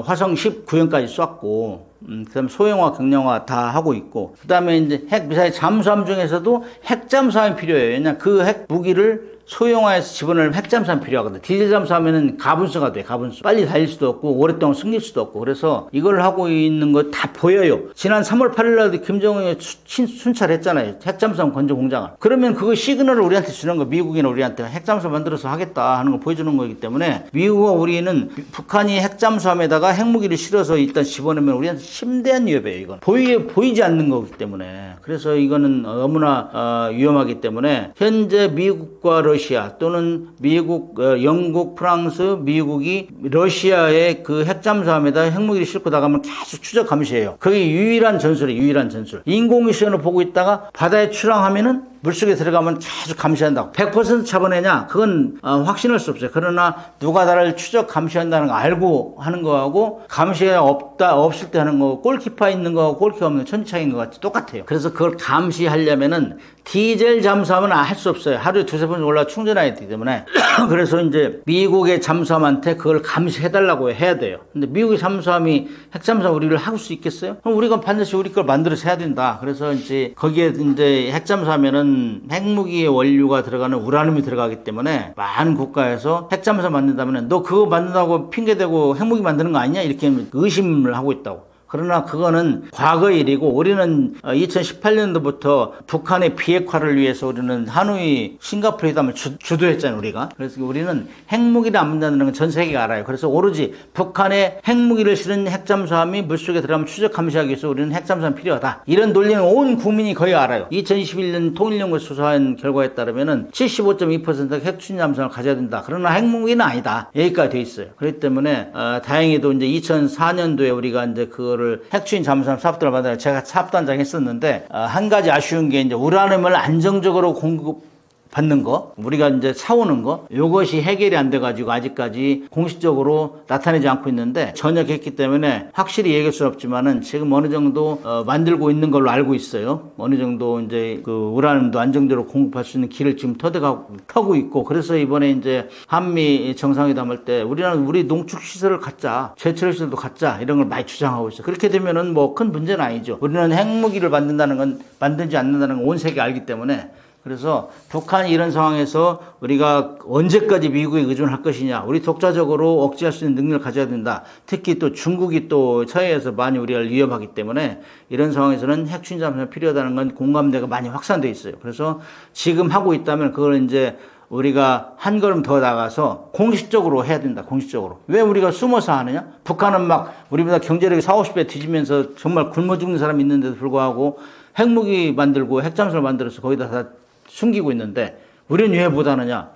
화성 19형까지 쐈고, 그다음에 소형화, 경량화 다 하고 있고, 그다음에 이제 핵 미사일 잠수함 중에서도 핵 잠수함이 필요해요. 왜냐 그 핵 무기를 소형화해서 집어넣으면 핵잠수함이 필요하거든. 디젤 잠수함에는 가분수가 돼, 가분수. 빨리 달릴 수도 없고, 오랫동안 숨길 수도 없고. 그래서 이걸 하고 있는 거 다 보여요. 지난 3월 8일 날도 김정은이 순찰했잖아요. 핵잠수함 건조 공장을. 그러면 그거 시그널을 우리한테 주는 거, 미국이나 우리한테 핵잠수함 만들어서 하겠다 하는 거 보여주는 거기 때문에 미국과 우리는 북한이 핵잠수함에다가 핵무기를 실어서 일단 집어넣으면 우리한테 심대한 위협이에요, 이건. 보이지 않는 거기 때문에. 그래서 이거는 너무나 위험하기 때문에 현재 미국과 러시아 또는 미국, 영국, 프랑스, 미국이 러시아의 그 핵잠수함에다 핵무기를 싣고 나가면 계속 추적 감시해요. 그게 유일한 전술이에요. 유일한 전술. 인공위성으로 보고 있다가 바다에 출항하면은 물속에 들어가면 계속 감시한다고. 100% 잡아내냐? 그건 확신할 수 없어요. 그러나 누가 나를 추적 감시한다는 거 알고 하는 거하고 감시가 없을 때 하는 거, 골키퍼 있는 거하고 골키퍼 없는 천지차이인 것 같이 똑같아요. 그래서 그걸 감시하려면은 디젤 잠수함은 할 수 없어요. 하루에 두세 번 올라 충전해야 되기 때문에. 그래서 이제 미국의 잠수함한테 그걸 감시해달라고 해야 돼요. 근데 미국의 잠수함이 핵잠수함 우리를 할 수 있겠어요? 그럼 우리가 반드시 우리 걸 만들어서 해야 된다. 그래서 이제 거기에 이제 핵잠수함에는 핵무기의 원료가 들어가는 우라늄이 들어가기 때문에 많은 국가에서 핵잠수함 만든다면 너 그거 만든다고 핑계대고 핵무기 만드는 거 아니냐? 이렇게 의심을 하고 있다고. 그러나 그거는 과거의 일이고 우리는 2018년도부터 북한의 비핵화를 위해서 우리는 하노이 싱가포르 회담을 주도했잖아요, 우리가. 그래서 우리는 핵무기를 안 만든다는 건 전 세계가 알아요. 그래서 오로지 북한의 핵무기를 실은 핵잠수함이 물속에 들어가면 추적 감시하기 위해서 우리는 핵잠수함이 필요하다. 이런 논리는 온 국민이 거의 알아요. 2021년 통일연구소 조사한 결과에 따르면은 75.2%가 핵추진 잠수함을 가져야 된다. 그러나 핵무기는 아니다. 여기까지 돼 있어요. 그렇기 때문에 다행히도 이제 2004년도에 우리가 이제 그거를 핵추진 잠수함 사업단을 만들어 제가 사업단장 했었는데 한 가지 아쉬운 게 이제 우라늄을 안정적으로 공급받는 거, 우리가 이제 사오는 거, 이것이 해결이 안 돼가지고 아직까지 공식적으로 나타내지 않고 있는데 전역했기 때문에 확실히 얘기할 수는 없지만은 지금 어느 정도 만들고 있는 걸로 알고 있어요. 어느 정도 이제 그 우라늄도 안정적으로 공급할 수 있는 길을 지금 터고 있고, 그래서 이번에 이제 한미 정상회담 할 때 우리 농축 시설을 갖자, 제철 시설도 갖자 이런 걸 많이 주장하고 있어요. 그렇게 되면은 뭐 큰 문제는 아니죠. 우리는 핵무기를 만들지 않는다는 건 온 세계 알기 때문에. 그래서 북한이 이런 상황에서 우리가 언제까지 미국에 의존할 것이냐, 우리 독자적으로 억제할 수 있는 능력을 가져야 된다. 특히 또 중국이 또 서해에서 많이 우리를 위협하기 때문에 이런 상황에서는 핵추진 잠수함이 필요하다는 건 공감대가 많이 확산돼 있어요. 그래서 지금 하고 있다면 그걸 이제 우리가 한 걸음 더 나가서 공식적으로 해야 된다. 공식적으로. 왜 우리가 숨어서 하느냐? 북한은 막 우리보다 경제력이 40~50배 뒤지면서 정말 굶어 죽는 사람이 있는데도 불구하고 핵무기 만들고 핵잠수를 만들어서 거기다 다 숨기고 있는데 우리는 왜 못하느냐?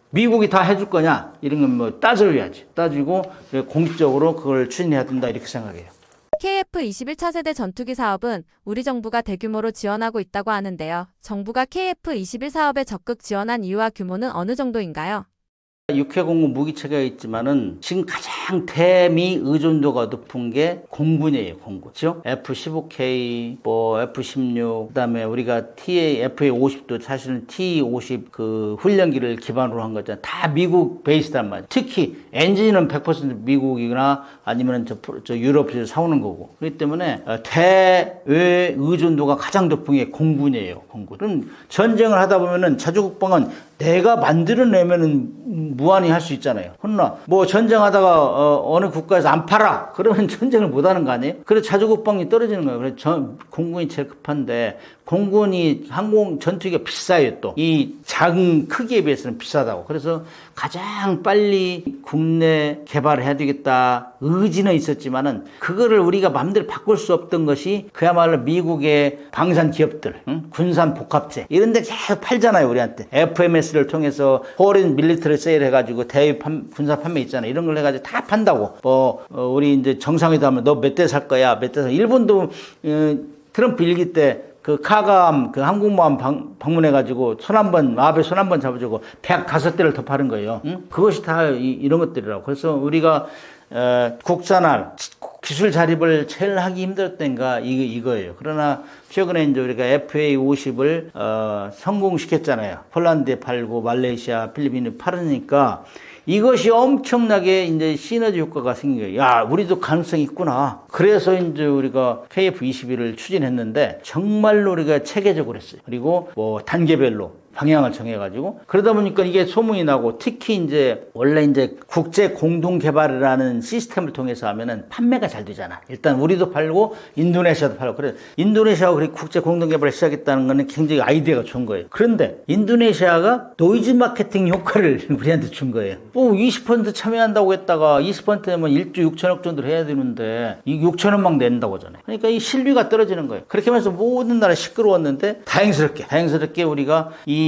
미국이 다 해줄 거냐? 이런 건 뭐 따져야지. 따지고 공식적으로 그걸 추진해야 된다. 이렇게 생각해요. KF-21 차세대 전투기 사업은 우리 정부가 대규모로 지원하고 있다고 하는데요. 정부가 KF-21 사업에 적극 지원한 이유와 규모는 어느 정도인가요? 육해공군 무기체계가 있지만은 지금 가장 대미 의존도가 높은 게 공군이에요, 공군. 그죠? F-15K, F-16, 그 다음에 우리가 FA-50도 사실은 T-50 그 훈련기를 기반으로 한 거잖아요. 다 미국 베이스단 말이에요. 특히 엔진은 100% 미국이거나 아니면 저 유럽에서 사오는 거고. 그렇기 때문에 대외 의존도가 가장 높은 게 공군이에요, 공군. 그럼 전쟁을 하다 보면은 자주국방은 내가 만들어내면은 무한히 할 수 있잖아요. 그러나 뭐 전쟁하다가 어느 국가에서 안 팔아 그러면 전쟁을 못 하는 거 아니에요? 그래서 자주국방이 떨어지는 거예요. 그래서 공군이 제일 급한데 공군이 항공 전투기가 비싸요. 또 이 작은 크기에 비해서는 비싸다고. 그래서 가장 빨리 국내 개발을 해야 되겠다 의지는 있었지만은 그거를 우리가 마음대로 바꿀 수 없던 것이 그야말로 미국의 방산 기업들, 군산 복합체 이런 데 계속 팔잖아요. 우리한테 FMS를 통해서 포린 밀리터리 세일 해가지고 대외 군사 판매 있잖아요. 이런 걸 해가지고 다 판다고. 우리 이제 정상회담 하면 너 몇 대 살 거야, 몇 대 살. 일본도 트럼프 일기 때 그 카감 그 항공모함 방문해가지고 아베 손 한 번 잡아주고 105대를 더 파는 거예요. 응? 그것이 다 이런 것들이라고. 그래서 우리가 국산화 기술 자립을 제일 하기 힘들었던 게 이거예요. 그러나 최근에 이제 우리가 FA50을 성공시켰잖아요. 폴란드에 팔고 말레이시아, 필리핀에 팔으니까 이것이 엄청나게 이제 시너지 효과가 생긴 거예요. 야, 우리도 가능성이 있구나. 그래서 이제 우리가 KF21을 추진했는데 정말로 우리가 체계적으로 했어요. 그리고 뭐 단계별로 방향을 정해가지고 그러다 보니까 이게 소문이 나고 특히 이제 원래 이제 국제 공동 개발이라는 시스템을 통해서 하면은 판매가 잘 되잖아. 일단 우리도 팔고 인도네시아도 팔고 그래. 인도네시아가 그렇게 국제 공동 개발을 시작했다는 거는 굉장히 아이디어가 좋은 거예요. 그런데 인도네시아가 노이즈 마케팅 효과를 우리한테 준 거예요. 뭐 20% 참여한다고 했다가 20%면 1조 6천억 정도를 해야 되는데 이 6천억 막 낸다고 하잖아요. 그러니까 이 신뢰가 떨어지는 거예요. 그렇게 하면서 모든 나라 시끄러웠는데 다행스럽게 우리가 이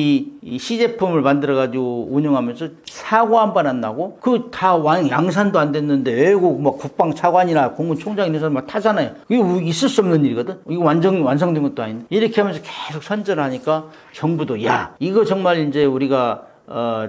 시제품을 만들어가지고 운영하면서 사고 한 번 안 나고 그 다 양산도 안 됐는데 외국 뭐 국방차관이나 공군총장 이런 사람 막 타잖아요. 이거 있을 수 없는 일이거든. 이거 완성된 것도 아닌데 이렇게 하면서 계속 선전하니까 정부도 야 이거 정말 이제 우리가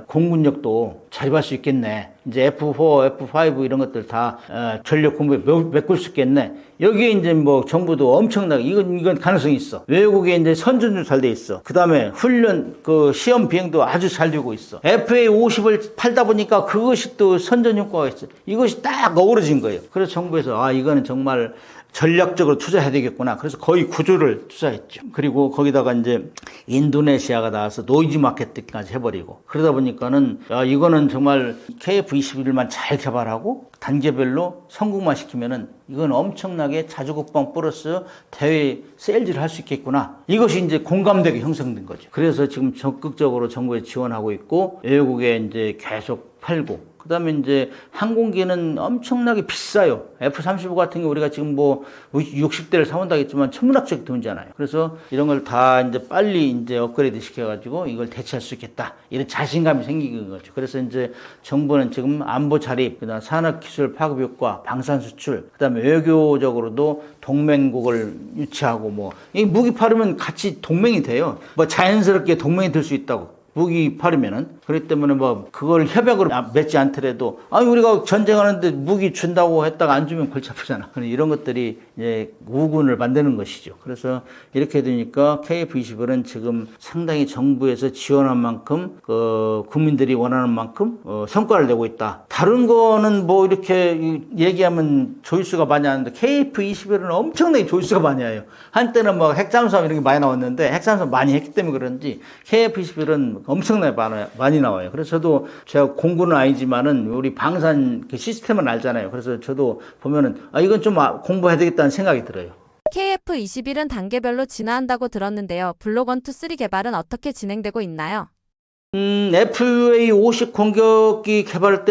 공군력도 자립할 수 있겠네. 이제 F4, F5 이런 것들 다 전력 공부에 메꿀 수 있겠네. 여기에 이제 뭐 정부도 엄청나게 이건 가능성이 있어. 외국에 이제 선전도 잘 돼 있어. 그 다음에 훈련 그 시험 비행도 아주 잘 되고 있어. FA50을 팔다 보니까 그것이 또 선전 효과가 있어. 이것이 딱 어우러진 거예요. 그래서 정부에서 이거는 정말 전략적으로 투자해야 되겠구나. 그래서 거의 9조를 투자했죠. 그리고 거기다가 이제 인도네시아가 나와서 노이즈 마케팅까지 해버리고 그러다 보니까는 이거는 정말 KF21만 잘 개발하고 단계별로 성공만 시키면은 이건 엄청나게 자주국방 플러스 대외 세일즈를 할 수 있겠구나. 이것이 이제 공감대가 형성된 거죠. 그래서 지금 적극적으로 정부에 지원하고 있고 외국에 이제 계속 팔고 그 다음에 이제 항공기는 엄청나게 비싸요. F-35 같은 게 우리가 지금 뭐 60대를 사온다고 했지만 천문학적 돈이잖아요. 그래서 이런 걸 다 이제 빨리 이제 업그레이드 시켜가지고 이걸 대체할 수 있겠다. 이런 자신감이 생기는 거죠. 그래서 이제 정부는 지금 안보 자립, 그 다음 산업기술 파급 효과, 방산 수출, 그 다음에 외교적으로도 동맹국을 유치하고 뭐, 이 무기 팔으면 같이 동맹이 돼요. 뭐 자연스럽게 동맹이 될 수 있다고. 무기 팔으면은. 그렇기 때문에 뭐, 그걸 협약으로 맺지 않더라도, 우리가 전쟁하는데 무기 준다고 했다가 안 주면 골치 아프잖아. 이런 것들이 이제 우군을 만드는 것이죠. 그래서 이렇게 되니까 KF21은 지금 상당히 정부에서 지원한 만큼, 국민들이 원하는 만큼, 성과를 내고 있다. 다른 거는 뭐 이렇게 얘기하면 조회수가 많이 하는데 KF21은 엄청나게 조회수가 많이 와요. 한때는 뭐 핵잠수함 이런 게 많이 나왔는데 핵잠수함 많이 했기 때문에 그런지 KF21은 엄청나게 많이 나와요. 그래서 저도 제가 공부는 아니지만은 우리 방산 그 시스템은 알잖아요. 그래서 저도 보면은 이건 좀 공부해야 되겠다는 생각이 들어요. KF21은 단계별로 진화한다고 들었는데요. 블록 1, 2, 3 개발은 어떻게 진행되고 있나요? FA50 공격기 개발할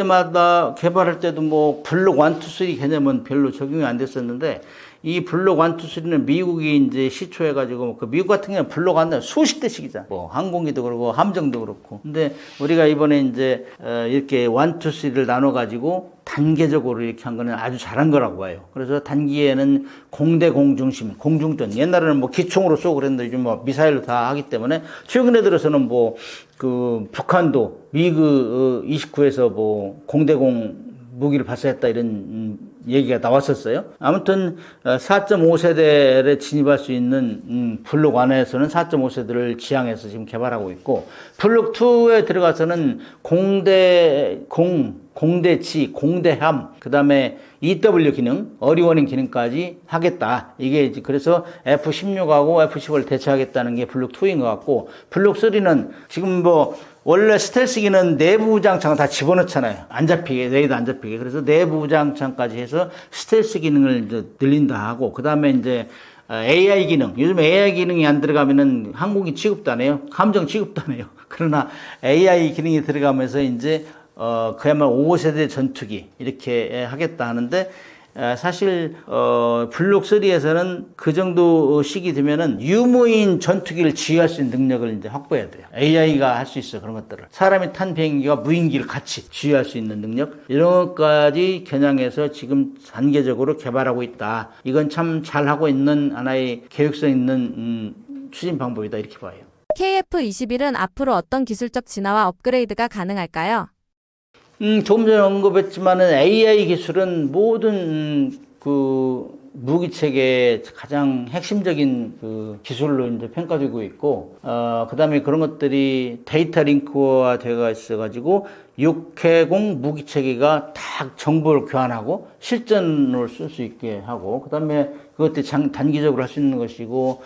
때도 뭐 블록 1, 2, 3 개념은 별로 적용이 안 됐었는데 이 블록 1, 2, 3는 미국이 이제 시초해가지고 그 미국 같은 경우는 블록 1은 수십 대씩이잖아. 뭐 항공기도 그렇고 함정도 그렇고. 근데 우리가 이번에 이제 이렇게 1, 2, 3를 나눠가지고 단계적으로 이렇게 한 거는 아주 잘한 거라고 봐요. 그래서 단기에는 공대공 중심, 공중전. 옛날에는 뭐 기총으로 쏘고 그랬는데 요즘 뭐 미사일로 다 하기 때문에 최근에 들어서는 뭐 그 북한도 미그 29에서 뭐 공대공 무기를 발사했다 이런 얘기가 나왔었어요. 아무튼 4.5세대를 진입할 수 있는 블록 1에서는 4.5세대를 지향해서 지금 개발하고 있고 블록 2에 들어가서는 공대지, 공대함, 그 다음에 EW 기능, 어리워닝 기능까지 하겠다. 이게 이제 그래서 F-16하고 F-15를 대체하겠다는 게 블록 2인 것 같고 블록 3는 지금 뭐 원래 스텔스기는 내부 장창을 다 집어넣잖아요. 안 잡히게, 레이더 안 잡히게. 그래서 내부 장창까지 해서 스텔스 기능을 이제 늘린다 하고, 그 다음에 이제 AI 기능. 요즘 AI 기능이 안 들어가면은 항공기 취급도 안 해요. 함정 취급도 안 해요. 그러나 AI 기능이 들어가면서 이제 그야말로 5세대 전투기 이렇게 하겠다 하는데, 사실 블록 3에서는 그 정도 시기 되면은 유무인 전투기를 지휘할 수 있는 능력을 이제 확보해야 돼요. AI가 할 수 있어, 그런 것들을. 사람이 탄 비행기와 무인기를 같이 지휘할 수 있는 능력, 이런 것까지 겨냥해서 지금 단계적으로 개발하고 있다. 이건 참 잘하고 있는 하나의 계획성 있는 추진 방법이다, 이렇게 봐요. KF-21은 앞으로 어떤 기술적 진화와 업그레이드가 가능할까요? 조금 전에 언급했지만은 AI 기술은 모든 그 무기 체계의 가장 핵심적인 그 기술로 이제 평가되고 있고, 그 다음에 그런 것들이 데이터 링크화 되어 있어가지고 육해공 무기 체계가 다 정보를 교환하고 실전으로 쓸 수 있게 하고, 그 다음에 그것들이 단기적으로 할 수 있는 것이고,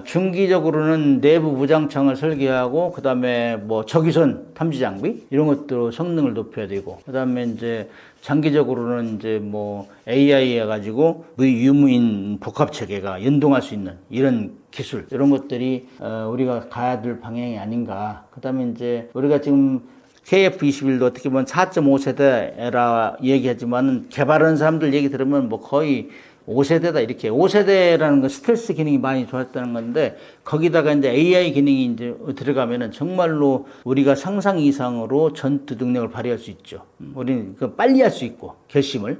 중기적으로는 내부 무장창을 설계하고, 그 다음에 뭐 적위선 탐지 장비 이런 것도 성능을 높여야 되고, 그 다음에 이제 장기적으로는 이제 뭐 AI 해가지고 유무인 복합 체계가 연동할 수 있는 이런 기술, 이런 것들이 우리가 가야 될 방향이 아닌가. 그 다음에 이제 우리가 지금 KF-21도 어떻게 보면 4.5세대라 얘기하지만은 개발하는 사람들 얘기 들으면 뭐 거의 5세대다, 이렇게. 5세대라는 건 스텔스 기능이 많이 좋았다는 건데, 거기다가 이제 AI 기능이 이제 들어가면은 정말로 우리가 상상 이상으로 전투 능력을 발휘할 수 있죠. 우리는 빨리 할 수 있고, 결심을.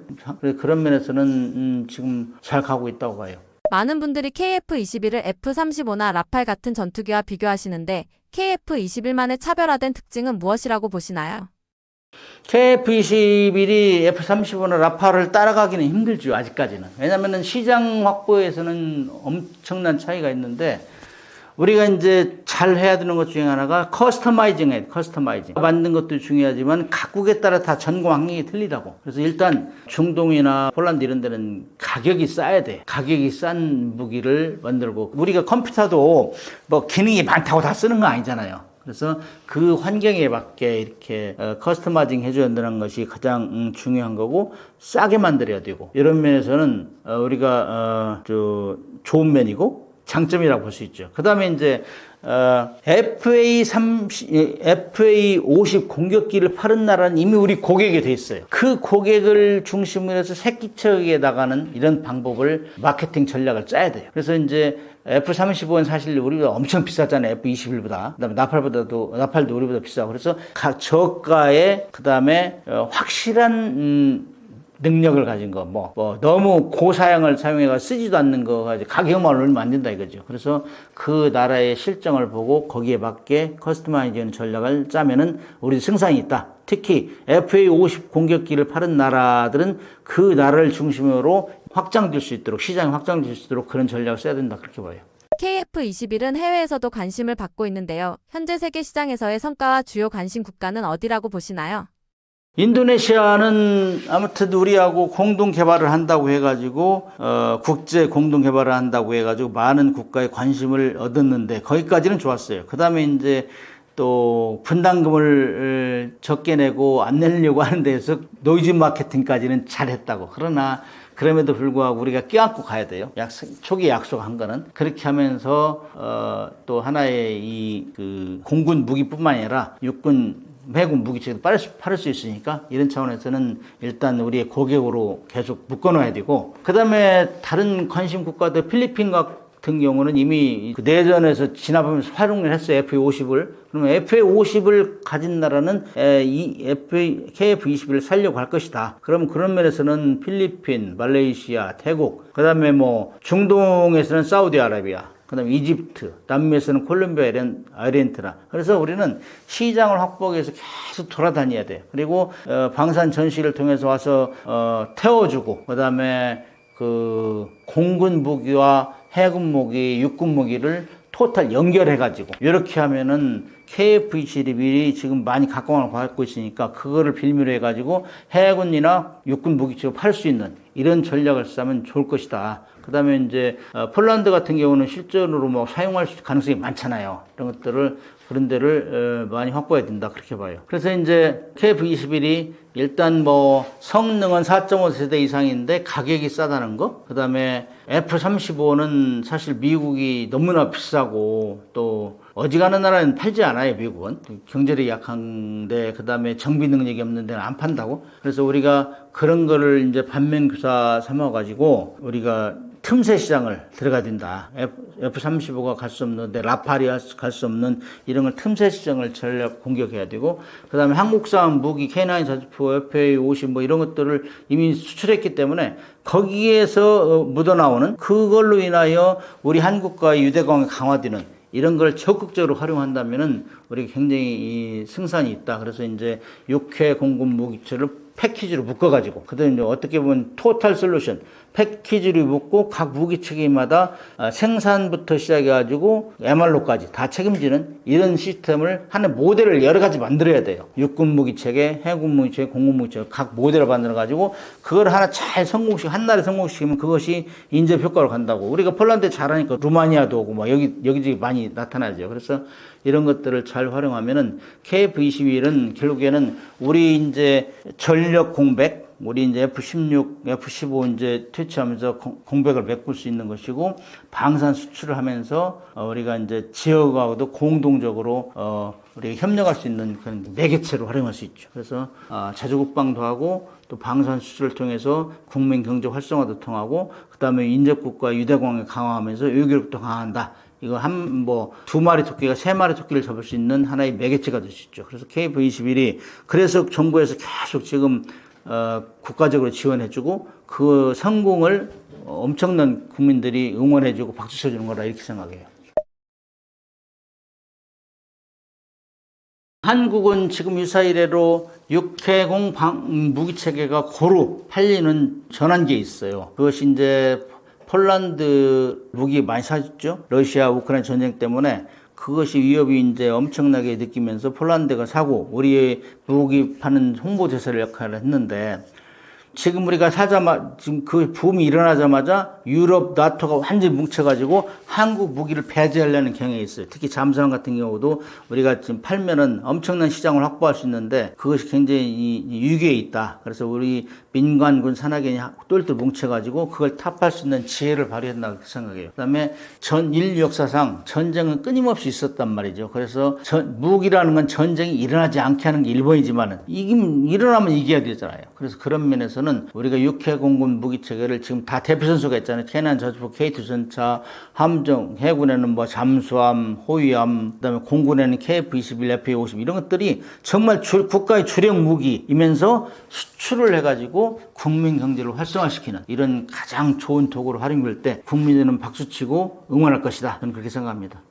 그런 면에서는 지금 잘 가고 있다고 봐요. 많은 분들이 KF-21을 F-35나 라팔 같은 전투기와 비교하시는데 KF-21만의 차별화된 특징은 무엇이라고 보시나요? KF-21이 F-35나 라팔을 따라가기는 힘들죠, 아직까지는. 왜냐면은 시장 확보에서는 엄청난 차이가 있는데, 우리가 이제 잘 해야 되는 것 중에 하나가 커스터마이징. 만든 것도 중요하지만 각국에 따라 다 전공 환경이 틀리다고. 그래서 일단 중동이나 폴란드 이런 데는 가격이 싸야 돼. 가격이 싼 무기를 만들고, 우리가 컴퓨터도 뭐 기능이 많다고 다 쓰는 거 아니잖아요. 그래서 그 환경에 맞게 이렇게 커스터마이징 해줘야 된다는 것이 가장 중요한 거고, 싸게 만들어야 되고, 이런 면에서는 우리가 좋은 면이고 장점이라고 볼 수 있죠. 그 다음에 이제 FA-50 공격기를 파는 나라는 이미 우리 고객이 돼 있어요. 그 고객을 중심으로 해서 새끼척에 나가는 이런 방법을, 마케팅 전략을 짜야 돼요. 그래서 이제 F-35는 사실 우리보다 엄청 비싸잖아요. F-21보다. 그 다음에 나팔도 우리보다 비싸고. 그래서 각 저가에, 그 다음에 확실한 능력을 가진 거, 너무 고사양을 사용해가 쓰지도 않는 거 가지고 가격만 올리면 안 된다 이거죠. 그래서 그 나라의 실정을 보고 거기에 맞게 커스터마이징 전략을 짜면은 우리 승산이 있다. 특히 FA-50 공격기를 파는 나라들은 그 나라를 중심으로 확장될 수 있도록, 시장이 확장될 수 있도록 그런 전략을 써야 된다, 그렇게 봐요. KF-21은 해외에서도 관심을 받고 있는데요. 현재 세계 시장에서의 성과와 주요 관심 국가는 어디라고 보시나요? 인도네시아는 아무튼 우리하고 공동 개발을 한다고 해가지고 국제 공동 개발을 한다고 해가지고 많은 국가의 관심을 얻었는데, 거기까지는 좋았어요. 그 다음에 이제 또 분담금을 적게 내고 안 내려고 하는 데에서 노이즈 마케팅까지는 잘했다고. 그러나 그럼에도 불구하고 우리가 껴안고 가야 돼요. 초기 약속한 거는. 그렇게 하면서 또 하나의 그 공군 무기뿐만 아니라 육군 해군 무기체도 팔을 수 있으니까, 이런 차원에서는 일단 우리의 고객으로 계속 묶어놔야 되고, 그 다음에 다른 관심 국가들, 필리핀 같은 경우는 이미 그 내전에서 진압하면서 활용을 했어요, FA-50을. 그러면 FA-50을 가진 나라는 KF-21을 살려고 할 것이다. 그럼 그런 면에서는 필리핀, 말레이시아, 태국, 그 다음에 뭐 중동에서는 사우디아라비아, 그 다음에 이집트, 남미에서는 콜롬비아, 아르헨티나. 그래서 우리는 시장을 확보하기 위해서 계속 돌아다녀야 돼요. 그리고 방산 전시를 통해서 와서 태워주고, 그 다음에 그 공군 무기와 해군 무기, 육군 무기를 토탈 연결해가지고, 이렇게 하면은 KF-21이 지금 많이 각광을 받고 있으니까 그거를 빌미로 해가지고 해군이나 육군 무기체로 팔 수 있는 이런 전략을 쓰면 좋을 것이다. 그 다음에 이제 폴란드 같은 경우는 실전으로 뭐 사용할 가능성이 많잖아요. 이런 것들을 그런 데를 많이 확보해야 된다 그렇게 봐요. 그래서 이제 KF-21이 일단 뭐 성능은 4.5세대 이상인데 가격이 싸다는 거, 그 다음에 F-35는 사실 미국이 너무나 비싸고 또 어지간한 나라는 팔지 않아요. 미국은 경제력이 약한데, 그 다음에 정비 능력이 없는 데는 안 판다고. 그래서 우리가 그런 거를 이제 반면교사 삼아가지고 우리가 틈새 시장을 들어가야 된다. F-35가 갈 수 없는데 라팔이 갈 수 없는 이런 걸 틈새 시장을 전략 공격해야 되고, 그 다음에 한국산 무기 K9 자주포, FA-50 뭐 이런 것들을 이미 수출했기 때문에 거기에서 묻어나오는 그걸로 인하여 우리 한국과의 유대관계가 강화되는 이런 걸 적극적으로 활용한다면은 우리가 굉장히 승산이 있다. 그래서 이제 6회 공급 무기체를 패키지로 묶어가지고, 그다음에 이제 어떻게 보면 토탈 솔루션 패키지로 묶고 각 무기 체계마다 생산부터 시작해가지고 MR로까지 다 책임지는 이런 시스템을 하는 모델을 여러 가지 만들어야 돼요. 육군 무기 체계, 해군 무기 체계, 공군 무기 체계 각 모델을 만들어가지고 그걸 하나 잘 한 날에 성공시키면 그것이 인접 효과로 간다고. 우리가 폴란드 잘하니까 루마니아도 오고 막 여기저기 많이 나타나죠. 그래서 이런 것들을 잘 활용하면은 KF-21은 결국에는 우리 이제 전력 공백, 우리 이제 F-16, F-15 이제 퇴치하면서 공백을 메꿀 수 있는 것이고, 방산 수출을 하면서 우리가 이제 지역하고도 공동적으로 우리가 협력할 수 있는 그런 매개체로 활용할 수 있죠. 그래서 자주국방도 하고 또 방산 수출을 통해서 국민 경제 활성화도 통하고, 그다음에 인접국가 유대관계 강화하면서 외교력도 강화한다. 이거 두 마리 토끼가 세 마리 토끼를 잡을 수 있는 하나의 매개체가 될 수 있죠. 그래서 KF-21이 그래서 정부에서 계속 지금 국가적으로 지원해주고 그 성공을 엄청난 국민들이 응원해주고 박수 쳐주는 거라 이렇게 생각해요. 한국은 지금 유사 이래로 육해공 무기체계가 고루 팔리는 전환기에 있어요. 그것이 이제 폴란드 무기 많이 사줬죠. 러시아 우크라이나 전쟁 때문에 그것이 위협이 이제 엄청나게 느끼면서 폴란드가 사고 우리의 무기 파는 홍보대사를 역할을 했는데, 지금 우리가 지금 그 붐이 일어나자마자 유럽, 나토가 완전히 뭉쳐가지고 한국 무기를 배제하려는 경향이 있어요. 특히 잠수함 같은 경우도 우리가 지금 팔면은 엄청난 시장을 확보할 수 있는데 그것이 굉장히 위기에 있다. 그래서 우리 민간군 산하견이 똘똘 뭉쳐가지고 그걸 타파할 수 있는 지혜를 발휘한다고 생각해요. 그 다음에 인류 역사상 전쟁은 끊임없이 있었단 말이죠. 그래서 무기라는 건 전쟁이 일어나지 않게 하는 게 일본이지만은 일어나면 이겨야 되잖아요. 그래서 그런 면에서는 우리가 육해 공군 무기 체계를 지금 다 대표 선수가 있잖아요. K9 자주포, K2 전차, 함정, 해군에는 뭐 잠수함, 호위함, 그다음에 공군에는 KF-21, FA-50 이런 것들이 정말 국가의 주력 무기이면서 수출을 해가지고 국민 경제를 활성화시키는 이런 가장 좋은 도구로 활용될 때 국민들은 박수치고 응원할 것이다. 저는 그렇게 생각합니다.